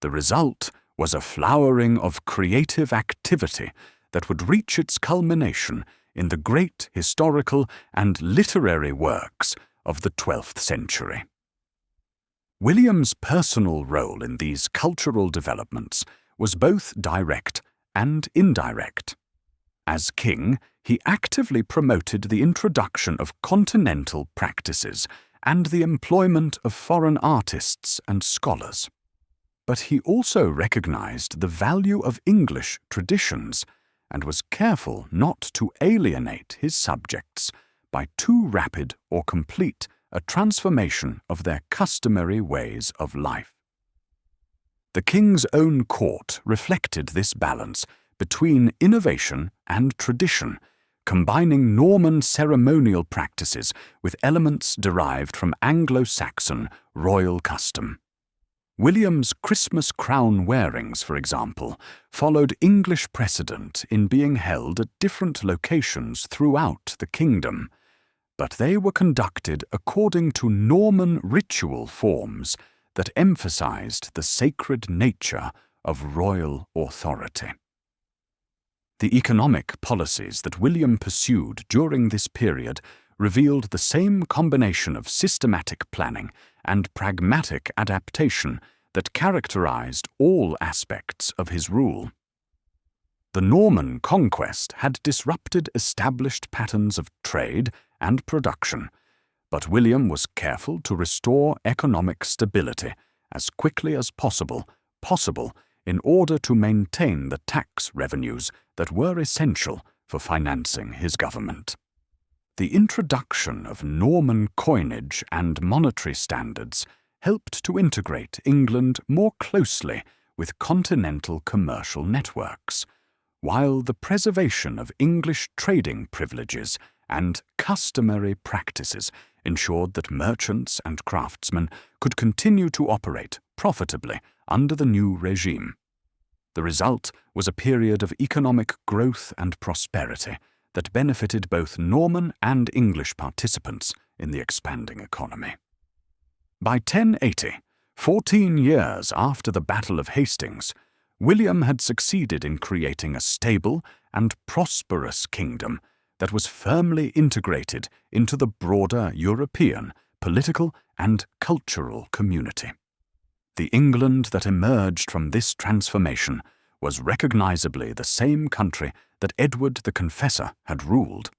The result was a flowering of creative activity that would reach its culmination in the great historical and literary works of the 12th century. William's personal role in these cultural developments was both direct and indirect. As king, he actively promoted the introduction of continental practices and the employment of foreign artists and scholars. But he also recognized the value of English traditions and was careful not to alienate his subjects by too rapid or complete a transformation of their customary ways of life. The king's own court reflected this balance between innovation and tradition, combining Norman ceremonial practices with elements derived from Anglo-Saxon royal custom. William's Christmas crown wearings, for example, followed English precedent in being held at different locations throughout the kingdom, but they were conducted according to Norman ritual forms that emphasized the sacred nature of royal authority. The economic policies that William pursued during this period revealed the same combination of systematic planning and pragmatic adaptation that characterized all aspects of his rule. The Norman conquest had disrupted established patterns of trade and production, but William was careful to restore economic stability as quickly as possible in order to maintain the tax revenues that were essential for financing his government. The introduction of Norman coinage and monetary standards helped to integrate England more closely with continental commercial networks, while the preservation of English trading privileges and customary practices ensured that merchants and craftsmen could continue to operate profitably under the new regime. The result was a period of economic growth and prosperity that benefited both Norman and English participants in the expanding economy. By 1080, 14 years after the Battle of Hastings, William had succeeded in creating a stable and prosperous kingdom that was firmly integrated into the broader European political and cultural community. The England that emerged from this transformation was recognizably the same country that Edward the Confessor had ruled,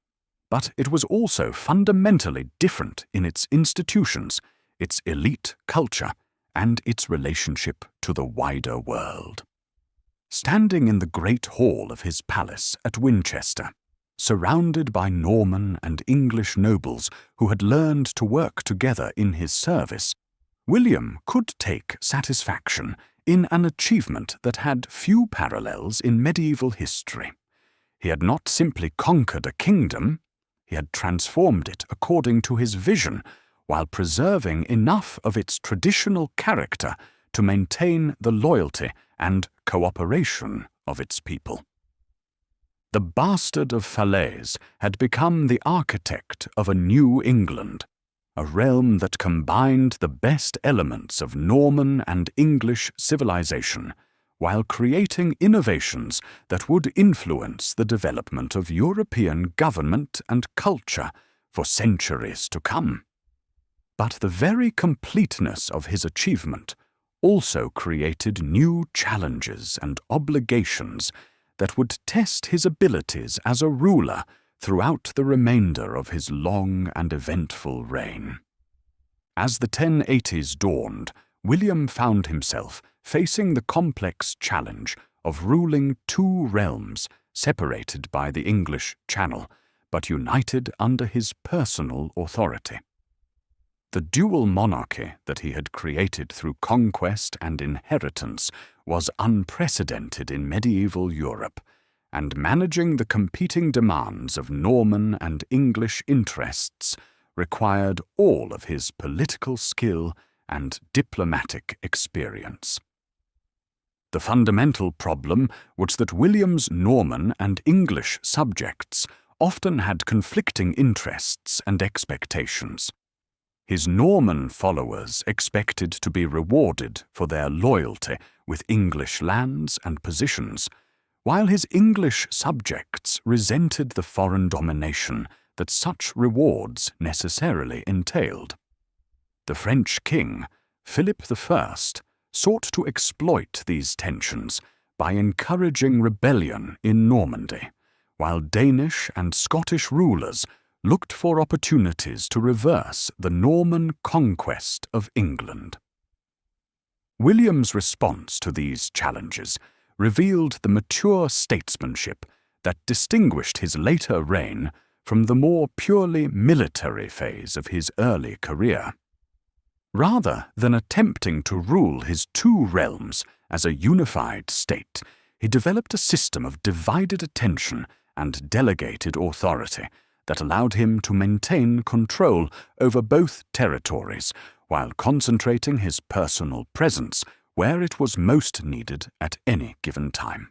but it was also fundamentally different in its institutions, its elite culture, and its relationship to the wider world. Standing in the great hall of his palace at Winchester, surrounded by Norman and English nobles who had learned to work together in his service, William could take satisfaction in an achievement that had few parallels in medieval history. He had not simply conquered a kingdom, he had transformed it according to his vision, while preserving enough of its traditional character to maintain the loyalty and cooperation of its people. The bastard of Falaise had become the architect of a new England, a realm that combined the best elements of Norman and English civilization, while creating innovations that would influence the development of European government and culture for centuries to come. But the very completeness of his achievement also created new challenges and obligations that would test his abilities as a ruler throughout the remainder of his long and eventful reign. As the 1080s dawned, William found himself facing the complex challenge of ruling two realms separated by the English Channel, but united under his personal authority. The dual monarchy that he had created through conquest and inheritance was unprecedented in medieval Europe, and managing the competing demands of Norman and English interests required all of his political skill and diplomatic experience. The fundamental problem was that William's Norman and English subjects often had conflicting interests and expectations. His Norman followers expected to be rewarded for their loyalty with English lands and positions, while his English subjects resented the foreign domination that such rewards necessarily entailed. The French king, Philip I, sought to exploit these tensions by encouraging rebellion in Normandy, while Danish and Scottish rulers looked for opportunities to reverse the Norman conquest of England. William's response to these challenges revealed the mature statesmanship that distinguished his later reign from the more purely military phase of his early career. Rather than attempting to rule his two realms as a unified state, he developed a system of divided attention and delegated authority that allowed him to maintain control over both territories while concentrating his personal presence where it was most needed at any given time.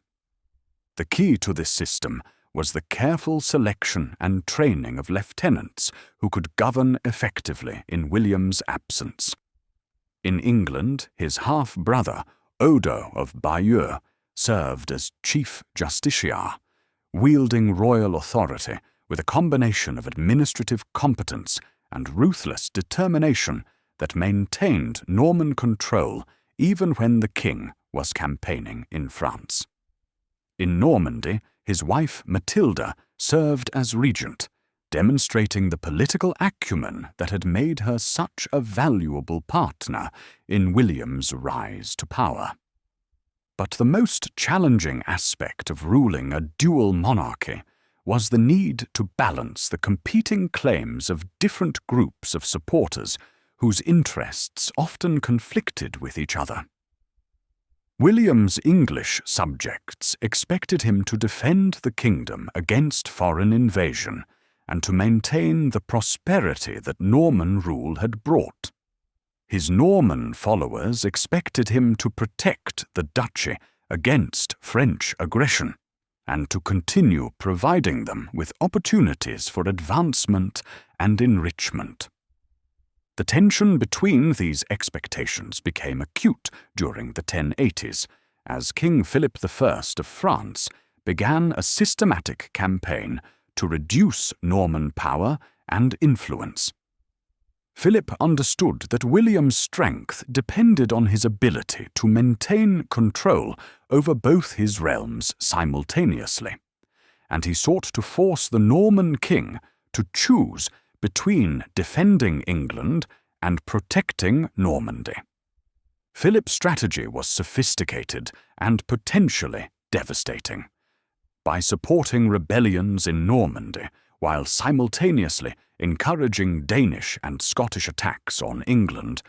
The key to this system was the careful selection and training of lieutenants who could govern effectively in William's absence. In England, his half-brother, Odo of Bayeux, served as chief justiciar, wielding royal authority with a combination of administrative competence and ruthless determination that maintained Norman control even when the king was campaigning in France. In Normandy, his wife Matilda served as regent, demonstrating the political acumen that had made her such a valuable partner in William's rise to power. But the most challenging aspect of ruling a dual monarchy was the need to balance the competing claims of different groups of supporters whose interests often conflicted with each other. William's English subjects expected him to defend the kingdom against foreign invasion and to maintain the prosperity that Norman rule had brought. His Norman followers expected him to protect the duchy against French aggression and to continue providing them with opportunities for advancement and enrichment. The tension between these expectations became acute during the 1080s, as King Philip I of France began a systematic campaign to reduce Norman power and influence. Philip understood that William's strength depended on his ability to maintain control over both his realms simultaneously, and he sought to force the Norman king to choose between defending England and protecting Normandy. Philip's strategy was sophisticated and potentially devastating. By supporting rebellions in Normandy while simultaneously encouraging Danish and Scottish attacks on England,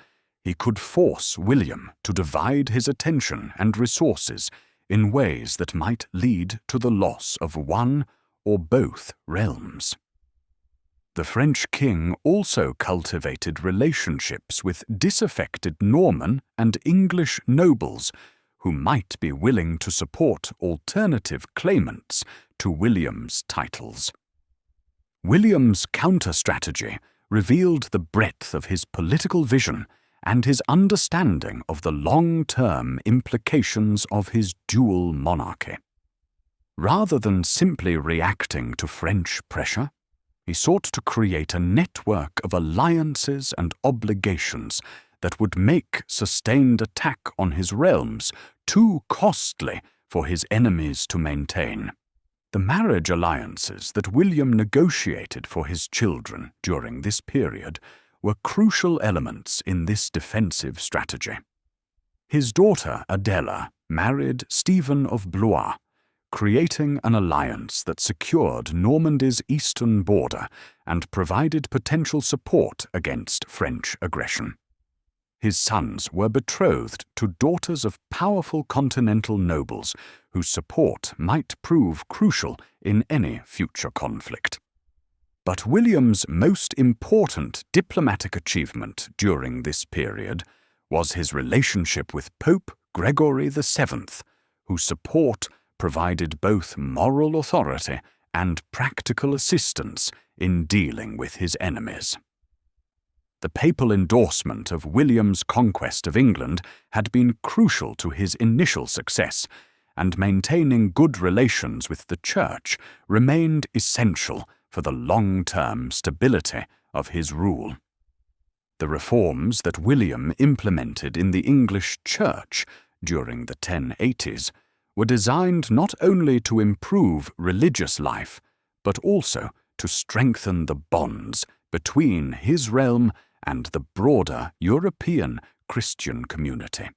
he could force William to divide his attention and resources in ways that might lead to the loss of one or both realms. The French king also cultivated relationships with disaffected Norman and English nobles who might be willing to support alternative claimants to William's titles. William's counter-strategy revealed the breadth of his political vision and his understanding of the long-term implications of his dual monarchy. Rather than simply reacting to French pressure, he sought to create a network of alliances and obligations that would make sustained attack on his realms too costly for his enemies to maintain. The marriage alliances that William negotiated for his children during this period were crucial elements in this defensive strategy. His daughter Adela married Stephen of Blois, creating an alliance that secured Normandy's eastern border and provided potential support against French aggression. His sons were betrothed to daughters of powerful continental nobles whose support might prove crucial in any future conflict. But William's most important diplomatic achievement during this period was his relationship with Pope Gregory VII, whose support provided both moral authority and practical assistance in dealing with his enemies. The papal endorsement of William's conquest of England had been crucial to his initial success, and maintaining good relations with the Church remained essential for the long-term stability of his rule. The reforms that William implemented in the English Church during the 1080s were designed not only to improve religious life, but also to strengthen the bonds between his realm and the broader European Christian community.